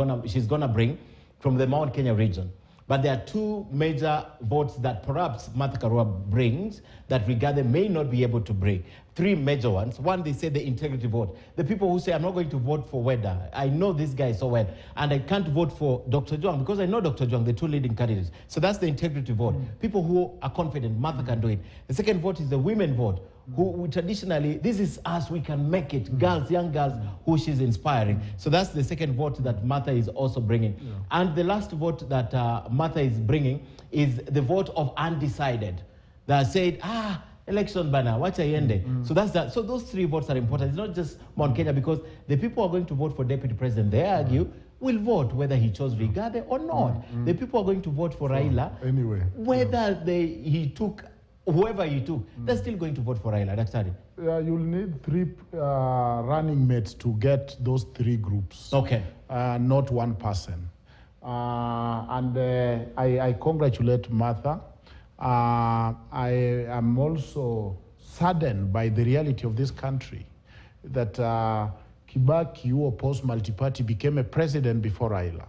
gonna bring from the Mount Kenya region. But there are two major votes that perhaps Martha Karua brings that Rigathi may not be able to bring. Three major ones. One, they say the integrity vote. The people who say, I'm not going to vote for Weda. I know this guy so well, and I can't vote for Dr. Ojwang because I know Dr. Ojwang, the two leading candidates. So that's the integrity vote. People who are confident Martha can do it. The second vote is the women vote, who traditionally, this is us, we can make it. Girls, young girls, who she's inspiring. So that's the second vote that Martha is also bringing. And the last vote that Martha is bringing is the vote of undecided. That said, election banner, watch ayende. So that's that. So those three votes are important. It's not just Mount Kenya, because the people who are going to vote for deputy president, they argue, will vote whether he chose Rigathi or not. The people who are going to vote for Raila, anyway, whether he took whoever he took, they're still going to vote for Raila. That's it. You'll need three running mates to get those three groups. Not one person. And I congratulate Martha. I am also saddened by the reality of this country that Kibaki, who opposed multi-party, became a president before Raila.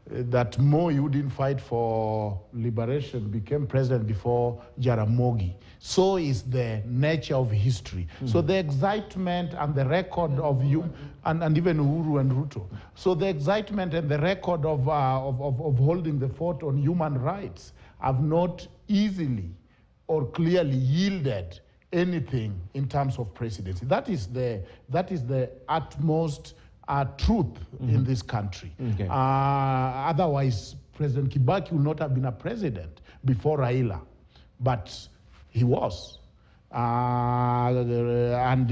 That Moi, who didn't fight for liberation, became president before Jaramogi. So is the nature of history. So the excitement and the record of you, and even Uhuru and Ruto. So the excitement and the record of holding the fort on human rights have not easily or clearly yielded anything in terms of presidency. That is the utmost truth in this country. Otherwise, President Kibaki would not have been a president before Raila, but he was, and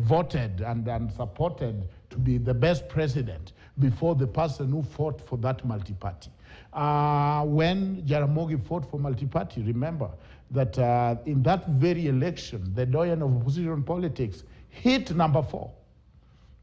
voted and supported to be the best president before the person who fought for that multi-party. When Jaramogi fought for multi-party, remember that in that very election, the doyen of opposition politics hit number 4.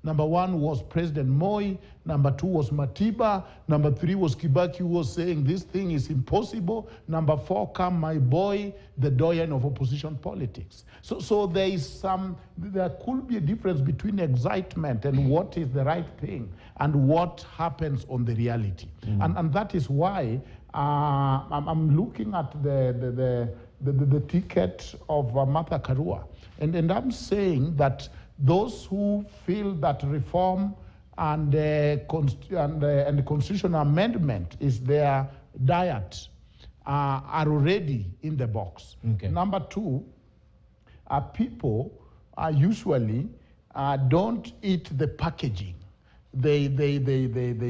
Number 1 was President Moi, number 2 was Matiba, number 3 was Kibaki, who was saying this thing is impossible, number 4 come my boy, the doyen of opposition politics. So there could be a difference between excitement and what is the right thing and what happens on the reality. And that is why I'm looking at the ticket of Martha Karua, and I'm saying that those who feel that reform and the constitutional amendment is their diet are already in the box. Number 2, people usually don't eat the packaging. They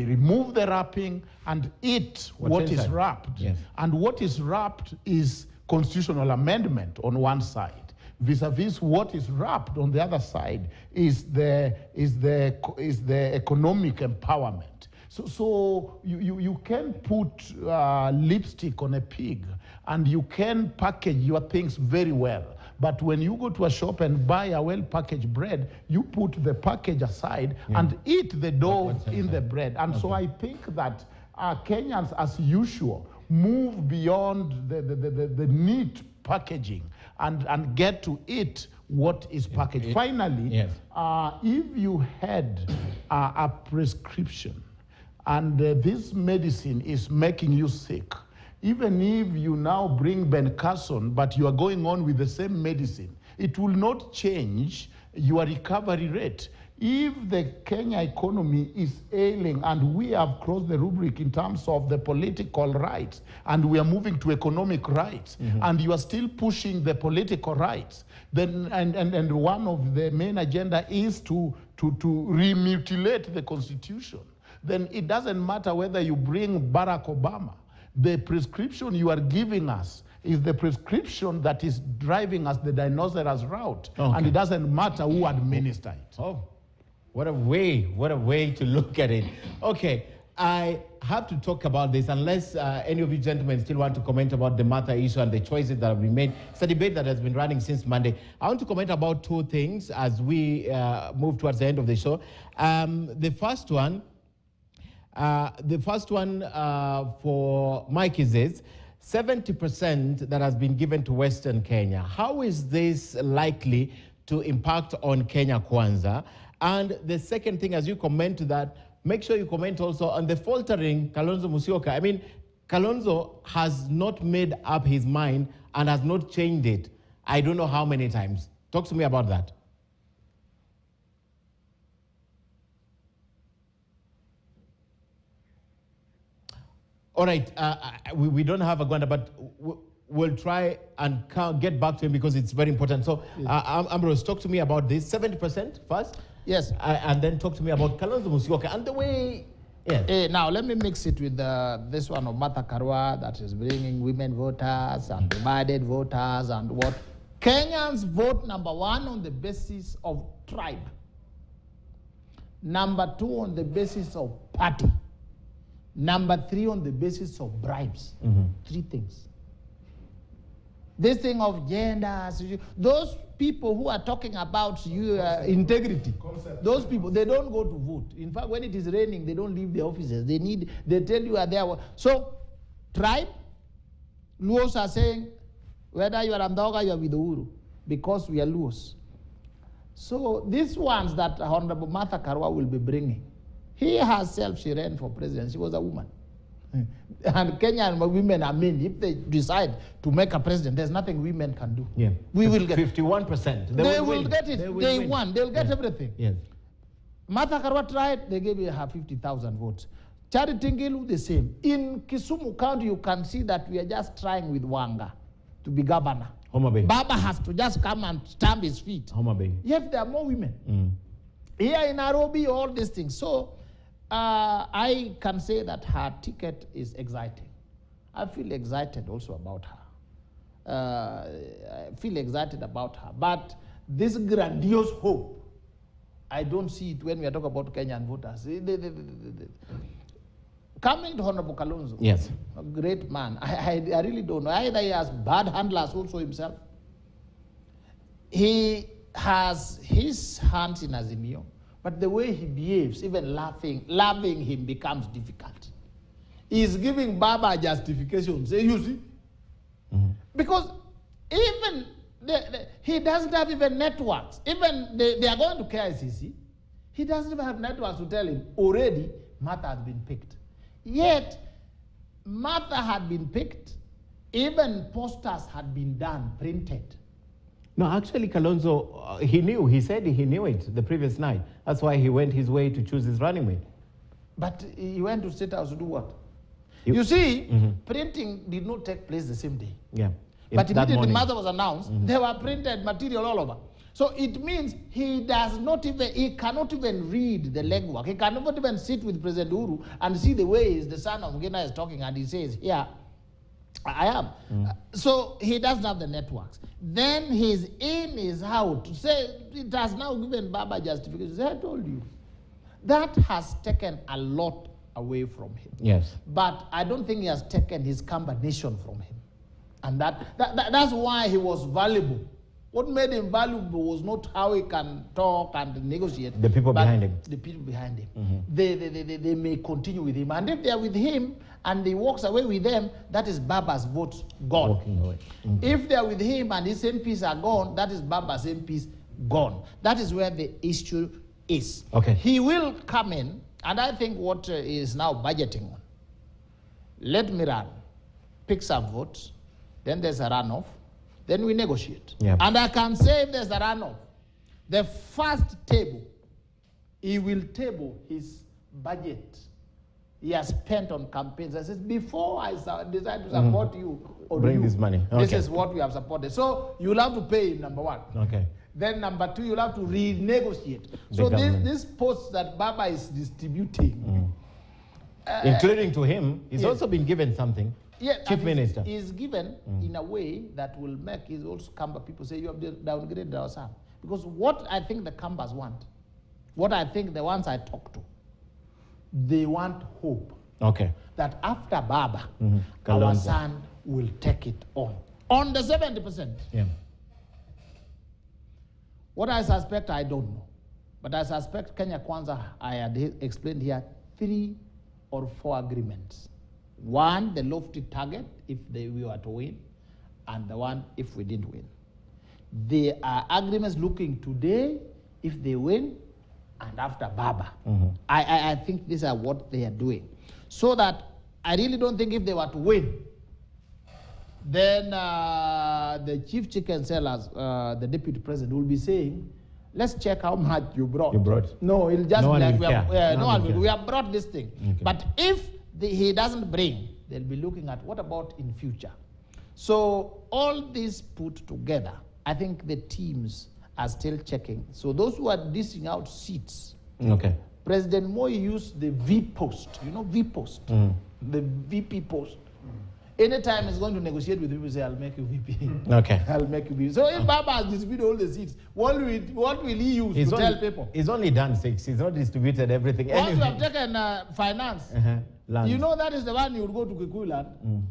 remove the wrapping and eat what is wrapped. And what is wrapped is constitutional amendment on one side. Vis-a-vis what is wrapped on the other side is the economic empowerment. So you can put lipstick on a pig, and you can package your things very well. But when you go to a shop and buy a well-packaged bread, you put the package aside and eat the dough in the bread. And so I think that Kenyans, as usual, move beyond the neat packaging and get to eat what is packaged. Finally, if you had a prescription and this medicine is making you sick, even if you now bring Ben Carson, but you are going on with the same medicine, it will not change your recovery rate. If the Kenya economy is ailing and we have crossed the rubric in terms of the political rights and we are moving to economic rights, and you are still pushing the political rights, then and one of the main agenda is to remutilate the constitution, then it doesn't matter whether you bring Barack Obama. The prescription you are giving us is the prescription that is driving us the dinosaurs route, and it doesn't matter who administers it. Oh, what a way to look at it. Okay, I have to talk about this unless any of you gentlemen still want to comment about the Martha issue and the choices that have been made. It's a debate that has been running since Monday. I want to comment about two things as we move towards the end of the show. The first one for Mike is this: 70% that has been given to Western Kenya. How is this likely to impact on Kenya Kwanza? And the second thing, as you comment to that, make sure you comment also on the faltering Kalonzo Musyoka. I mean, Kalonzo has not made up his mind and has not changed it. I don't know how many times. Talk to me about that. All right, we don't have a Gwanda, but we'll try and get back to him because it's very important. So, Ambrose, talk to me about this. 70% first? Yes. And then talk to me about Kalonzo Musyoka and the way... Yes. Now, let me mix it with this one of Martha Karua that is bringing women voters and divided voters and what. Kenyans vote, number one, on the basis of tribe. Number two, on the basis of party. Number three, on the basis of bribes. Three things. This thing of gender, those people who are talking about integrity, those people, they don't go to vote. In fact, when it is raining, they don't leave the offices. They tell you are there. So, tribe, Luos are saying, whether you are Amdoga, you are with Uhuru, because we are Luos. So, these ones that Honorable Martha Karua will be bringing, he herself, she ran for president. She was a woman. And Kenyan women are men. If they decide to make a president, there's nothing women can do. Yeah. We will get 51%. They will get it. They won. They'll get everything. Yes. Martha Karua tried, they gave her 50,000 votes. Charity Ngilu, the same. In Kisumu County, you can see that we are just trying with Wanga to be governor. Homa Bay. Baba has to just come and stamp his feet. Homa Bay. Yet there are more women. Here in Nairobi, all these things. So, I can say that her ticket is exciting. I feel excited also about her. I feel excited about her. But this grandiose hope, I don't see it when we are talking about Kenyan voters. Coming to Honorable Kalonzo, yes, a great man. I really don't know. Either he has bad handlers also himself. He has his hands in Azimio. But the way he behaves, even loving him becomes difficult. He's giving Baba justification. Say, you see? Because even he doesn't have even networks. Even they are going to KICC. He doesn't even have networks to tell him, already Martha has been picked. Yet, Martha had been picked. Even posters had been done, printed. No, actually, Kalonzo, he knew. He said he knew it the previous night. That's why he went his way to choose his running mate. But he went to State House to do what? You see, printing did not take place the same day. Yeah. But immediately the mother was announced, there were printed material all over. So it means he cannot even read the legwork. He cannot even sit with President Uhuru and see the ways the son of Ngina is talking, and he says, here, I am. So he doesn't have the networks. Then he's in, he's out. Say, it has now given Baba justification. I told you. That has taken a lot away from him. Yes. But I don't think he has taken his combination from him. And that's why he was valuable. What made him valuable was not how he can talk and negotiate. The people behind him. The people behind him. They may continue with him. And if they are with him and he walks away with them, that is Baba's vote gone. Walking away. If they are with him and his MPs are gone, that is Baba's MPs gone. That is where the issue is. Okay. He will come in, and I think what he is now budgeting on. Let me run, pick some votes, then there's a runoff, then we negotiate. Yeah. And I can say if there's a runoff, the first table, he will table his budget he has spent on campaigns. I said, before I decide to support you, or bring this money. This is what we have supported. So you'll have to pay him, number one. Okay. Then number two, you'll have to renegotiate. So this post that Baba is distributing, including to him, he's also been given something. Yeah, Chief Minister. Is given in a way that will make his also Kamba people say you have downgraded our son. Because what I think the Kambas want, what I think the ones I talk to, they want hope. Okay. That after Baba, our Kalonzo. son will take it on the 70%. Yeah. What I suspect, I don't know. But I suspect Kenya Kwanza, I had explained here, 3 or 4 agreements. One, the lofty target, if we were to win, and the one, if we didn't win. There are agreements looking today, if they win, and after Baba. I think these are what they are doing. So that I really don't think if they were to win, then the chief chicken sellers, the deputy president, will be saying, let's check how much you brought. No, he'll just No be like, one will we have brought this thing. Okay. But if he doesn't bring, they'll be looking at what about in future. So all this put together, I think the teams are still checking. So those who are dishing out seats, Okay. President Moi used the V post, V post, the VP post. Anytime he's going to negotiate with people, say, I'll make you VP. Okay. I'll make you VP. So if Baba has distributed all the seats, what will he use to tell people? He's only done 6. He's not distributed everything. Once you have taken finance, Land. you know that is the one you would go to Kikuyu land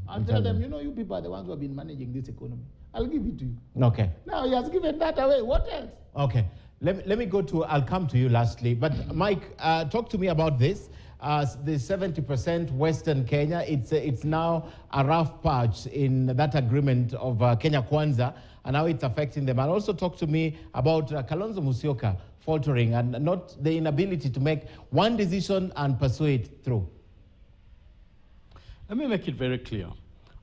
and tell them, you people are the ones who have been managing this economy. I'll give it to you. Okay. Now he has given that away. What else? Okay. Let me go to, I'll come to you lastly. But Mike, talk to me about this. The 70% Western Kenya, it's now a rough patch in that agreement of Kenya Kwanza and how it's affecting them. And also talk to me about Kalonzo Musyoka faltering and not the inability to make one decision and pursue it through. Let me make it very clear.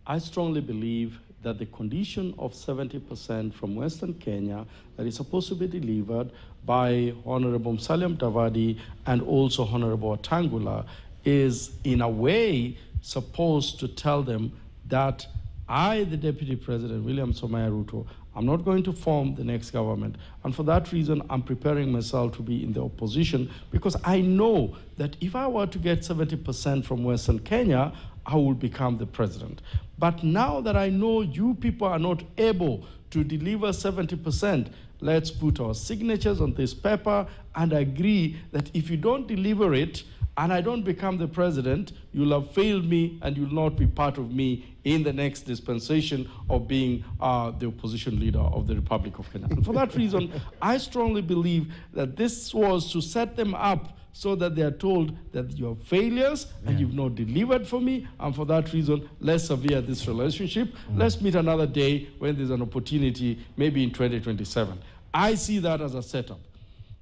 I strongly believe that the condition of 70% from Western Kenya that is supposed to be delivered by Honorable Musalia Mudavadi and also Honorable Tangula is in a way supposed to tell them that I, the Deputy President, William Somaya Ruto, I'm not going to form the next government. And for that reason, I'm preparing myself to be in the opposition because I know that if I were to get 70% from Western Kenya, I will become the president. But now that I know you people are not able to deliver 70%, let's put our signatures on this paper and agree that if you don't deliver it and I don't become the president, you'll have failed me and you'll not be part of me in the next dispensation of being the opposition leader of the Republic of Kenya. And for that reason, I strongly believe that this was to set them up so that they are told that you are failures and you've not delivered for me, and for that reason, let's sever this relationship. Let's meet another day when there's an opportunity, maybe in 2027. I see that as a setup.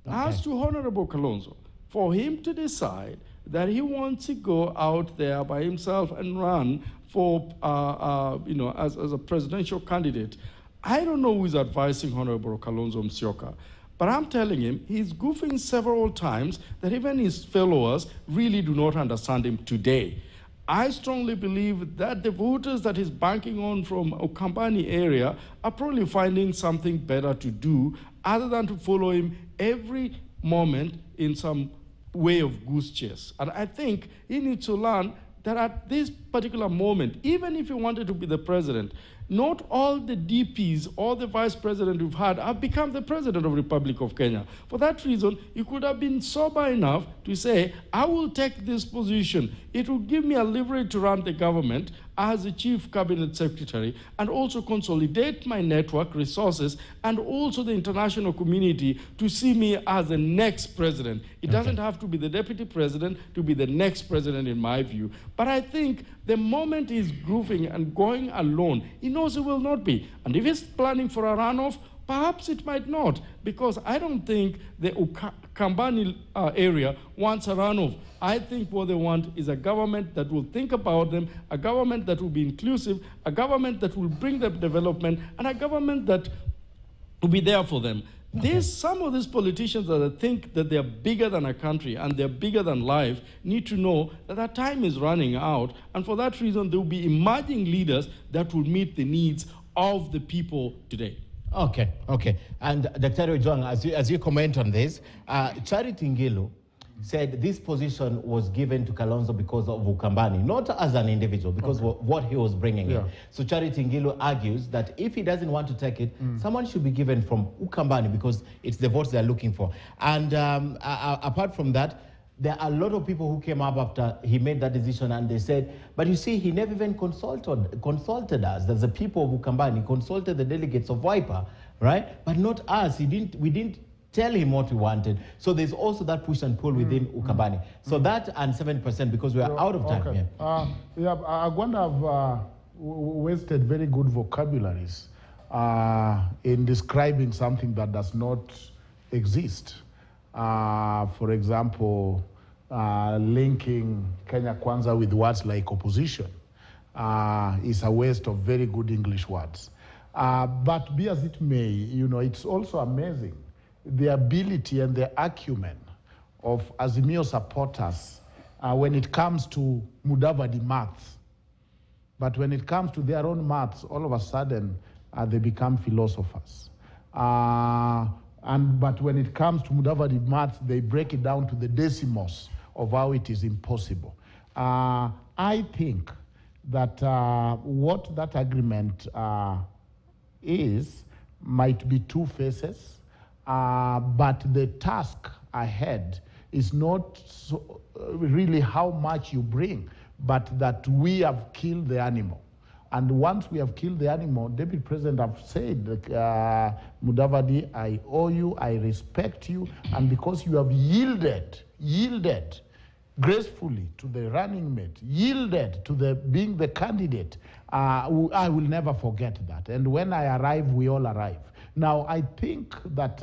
As to Honorable Kalonzo, for him to decide that he wants to go out there by himself and run for, as a presidential candidate, I don't know who is advising Honorable Kalonzo Musyoka. But I'm telling him, he's goofing several times that even his followers really do not understand him today. I strongly believe that the voters that he's banking on from Ukambani area are probably finding something better to do other than to follow him every moment in some way of goose chase. And I think he needs to learn that at this particular moment, even if he wanted to be the president, Not all the DPs or the vice president we've had have become the president of the Republic of Kenya. For that reason, he could have been sober enough to say, I will take this position. It will give me a leverage to run the government as a chief cabinet secretary and also consolidate my network resources and also the international community to see me as the next president. It doesn't have to be the deputy president to be the next president in my view. But I think the moment he's grooving and going alone, he knows he will not be. And if he's planning for a runoff, perhaps it might not, because I don't think the Ukambani area wants a runoff. I think what they want is a government that will think about them, a government that will be inclusive, a government that will bring them development, and a government that will be there for them. Some of these politicians that think that they're bigger than a country and they're bigger than life need to know that our time is running out, and for that reason there will be emerging leaders that will meet the needs of the people today. Okay. And Dr. Ojwang, as you comment on this, Charity Ngilu said this position was given to Kalonzo because of Ukambani, not as an individual, because of what he was bringing in. So Charity Ngilu argues that if he doesn't want to take it, someone should be given from Ukambani because it's the votes they're looking for. And apart from that, there are a lot of people who came up after he made that decision and they said, but you see, he never even consulted us. There's the people of Ukambani. He consulted the delegates of Wiper, right? But not us. We didn't tell him what we wanted. So there's also that push and pull within Ukambani. So that and 7%, because we are out of time. I'm going to have wasted very good vocabularies in describing something that does not exist. For example, linking Kenya Kwanza with words like opposition is a waste of very good English words. But be as it may, it's also amazing the ability and the acumen of Azimio supporters when it comes to Mudavadi maths. But when it comes to their own maths, all of a sudden they become philosophers. But when it comes to Mudavadi maths, they break it down to the decimals of how it is impossible. I think that what that agreement is might be two faces, but the task ahead is not really how much you bring, but that we have killed the animal. And once we have killed the animal, Deputy President have said, Mudavadi, I owe you, I respect you, and because you have yielded gracefully to the running mate, yielded to being the candidate, I will never forget that. And when I arrive, we all arrive. Now, I think that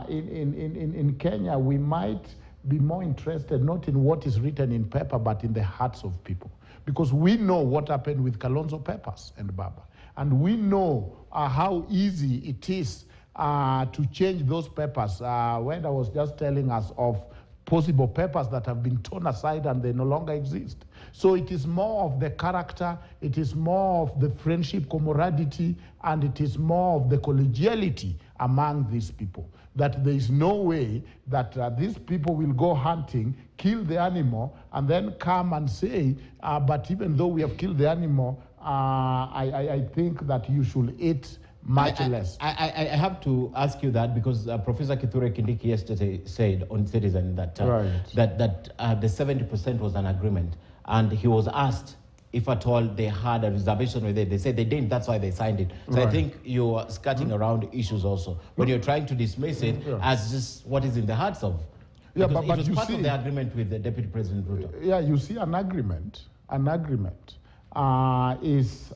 in Kenya, we might be more interested not in what is written in paper, but in the hearts of people. Because we know what happened with Kalonzo Papers and Baba. And we know how easy it is to change those papers. When I was just telling us of possible papers that have been torn aside and they no longer exist. So it is more of the character, it is more of the friendship, camaraderie, and it is more of the collegiality among these people. That there is no way that these people will go hunting, kill the animal, and then come and say, but even though we have killed the animal, I think that you should eat much less. I have to ask you that because Professor Kithure Kindiki yesterday said on Citizen that that the 70% was an agreement, and he was asked if at all they had a reservation with it. They said they didn't, that's why they signed it. So I think you're skirting around issues also when you're trying to dismiss it as just what is in the hearts of. But it was part of the agreement with the Deputy President Ruto. Yeah, you see, an agreement is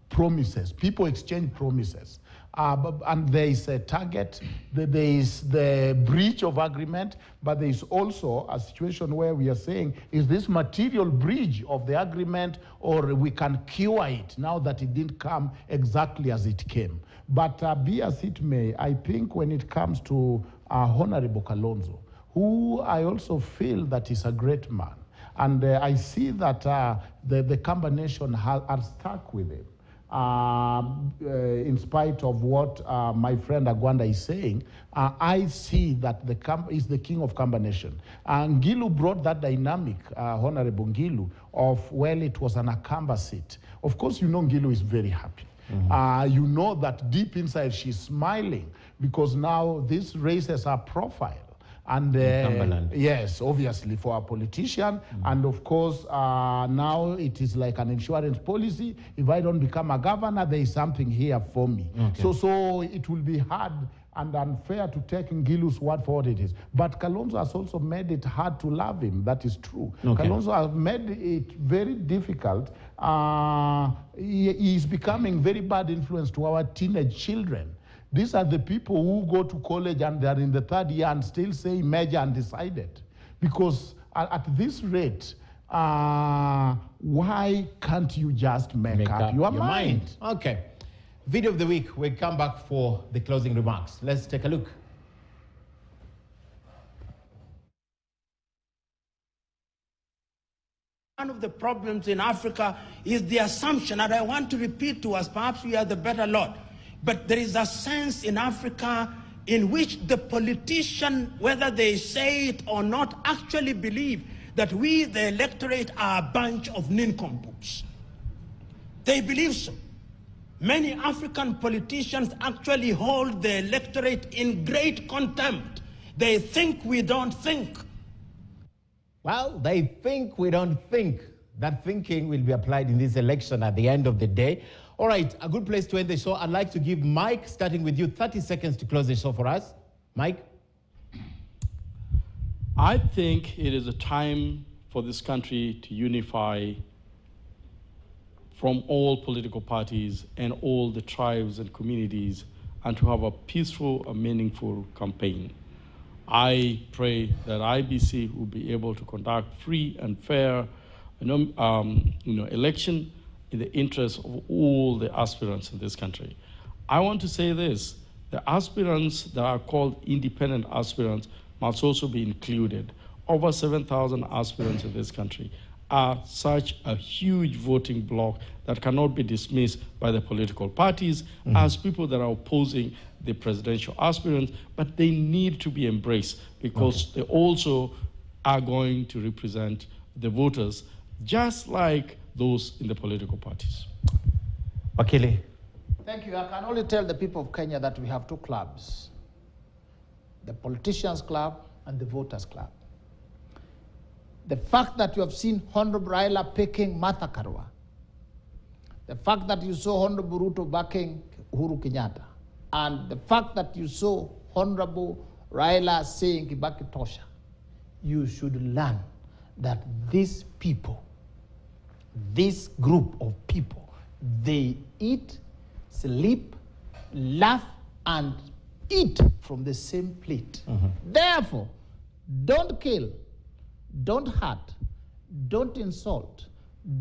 promises. People exchange promises. And there is a target, there is the breach of agreement, but there is also a situation where we are saying, is this material breach of the agreement, or we can cure it now that it didn't come exactly as it came. But be as it may, I think when it comes to Honorable Kalonzo, who I also feel that is a great man, and I see that the Kamba Nation are stuck with him. in spite of what my friend Agwanda is saying, I see that is the king of Kamba Nation. Ngilu brought that dynamic, Honorable Ngilu, of, well, it was an Akamba seat. Of course, you know Ngilu is very happy. You know that deep inside she's smiling because now this raises her profile. And yes, obviously for a politician, and of course now it is like an insurance policy. If I don't become a governor, there is something here for me. Okay. So it will be hard and unfair to take Ngilu's word for what it is. But Kalonzo has also made it hard to love him. That is true. Okay. Kalonzo has made it very difficult. He is becoming very bad influence to our teenage children. These are the people who go to college and they're in the third year and still say major undecided. Because at this rate, why can't you just make up your mind? Okay. Video of the week. We'll come back for the closing remarks. Let's take a look. One of the problems in Africa is the assumption, and I want to repeat to us, perhaps we are the better lot, but there is a sense in Africa in which the politician, whether they say it or not, actually believe that we, the electorate, are a bunch of nincompoops. They believe so. Many African politicians actually hold the electorate in great contempt. They think we don't think. Well, they think we don't think. That thinking will be applied in this election at the end of the day. All right, a good place to end the show. I'd like to give Mike, starting with you, 30 seconds to close the show for us. Mike? I think it is a time for this country to unify from all political parties and all the tribes and communities and to have a peaceful and meaningful campaign. I pray that IBC will be able to conduct free and fair election in the interest of all the aspirants in this country. I want to say this, the aspirants that are called independent aspirants must also be included. Over 7,000 aspirants in this country are such a huge voting bloc that cannot be dismissed by the political parties as people that are opposing the presidential aspirants, but they need to be embraced because they also are going to represent the voters just like those in the political parties. Wakili. Thank you. I can only tell the people of Kenya that we have two clubs, the politicians' club and the voters' club. The fact that you have seen Honorable Raila picking Martha Karua, the fact that you saw Honorable Ruto backing Uhuru Kenyatta, and the fact that you saw Honorable Raila saying Kibaki Tosha, you should learn that these people, this group of people, they eat, sleep, laugh, and eat from the same plate. Therefore, don't kill, don't hurt, don't insult,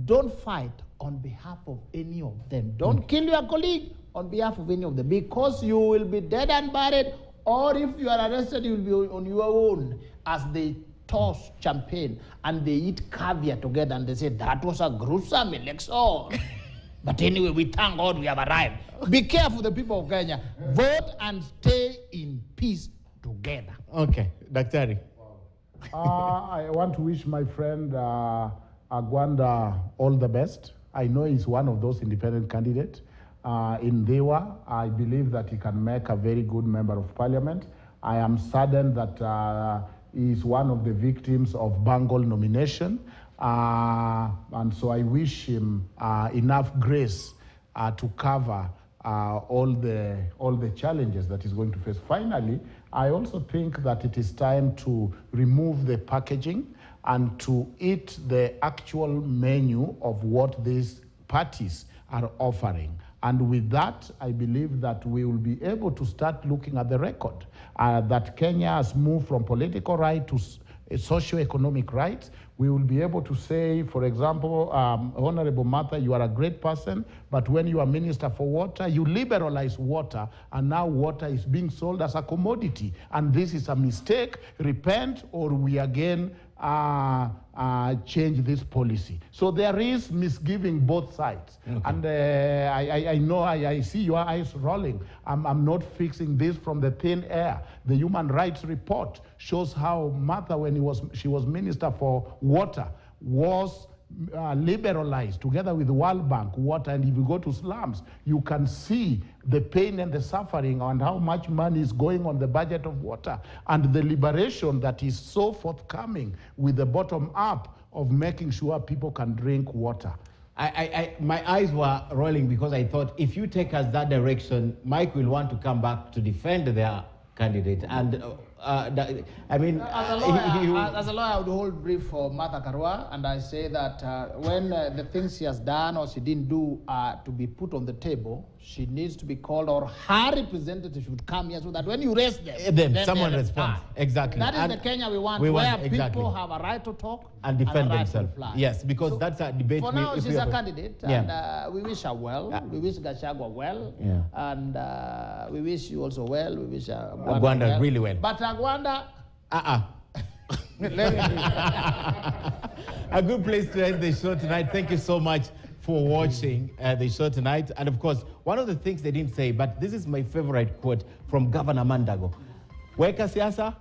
don't fight on behalf of any of them. Don't kill your colleague on behalf of any of them, because you will be dead and buried, or if you are arrested, you will be on your own, as they toss champagne and they eat caviar together and they say, that was a gruesome election. But anyway, we thank God we have arrived. Be careful, the people of Kenya. Vote and stay in peace together. Okay, Daktari. I want to wish my friend Agwanda all the best. I know he's one of those independent candidates. In Dewa, I believe that he can make a very good member of parliament. I am saddened that he is one of the victims of Bengal nomination. And so I wish him enough grace to cover all the challenges that he's going to face. Finally, I also think that it is time to remove the packaging and to eat the actual menu of what these parties are offering. And with that, I believe that we will be able to start looking at the record that Kenya has moved from political right to socio-economic rights. We will be able to say, for example, Honorable Martha, you are a great person, but when you are Minister for Water, you liberalize water, and now water is being sold as a commodity. And this is a mistake. Repent, or we again change this policy. So there is misgiving both sides. Okay. And I know, I see your eyes rolling. I'm not fixing this from the thin air. The Human Rights Report shows how Martha, when she was Minister for Water, was liberalized together with the World Bank water. And if you go to slums, you can see the pain and the suffering and how much money is going on the budget of water, and the liberation that is so forthcoming with the bottom up of making sure people can drink water. My eyes were rolling because I thought if you take us that direction, Mike will want to come back to defend their candidate. And I mean, as a lawyer, I would hold brief for Martha Karua, and I say that when the things she has done or she didn't do to be put on the table, she needs to be called, or her representative should come here, so that when you raise them, then someone responds. Exactly. That is the Kenya we want, where people have a right to talk and defend right themselves. Yes, because so that's a debate. For now, she's a candidate, and we wish her well. We wish Gachagua well, and we wish you also well. We wish Agwanda well. Really well. But Agwanda, a good place to end the show tonight. Thank you so much for watching the show tonight. And of course, one of the things they didn't say, but this is my favorite quote from Governor Mandago. Weka siasa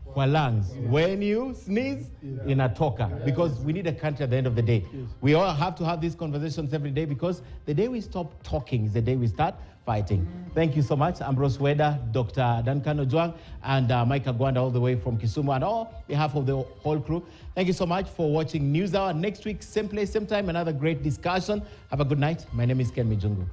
kwa lungs. When you sneeze, inatoka. Because we need a country at the end of the day. We all have to have these conversations every day, because the day we stop talking is the day we start fighting. Thank you so much, Ambrose Weda, Dr. Duncan Ojwang, and Mike Agwanda all the way from Kisumu, and on behalf of the whole crew. Thank you so much for watching News Hour. Next week, same place, same time, another great discussion. Have a good night. My name is Ken Mijungu.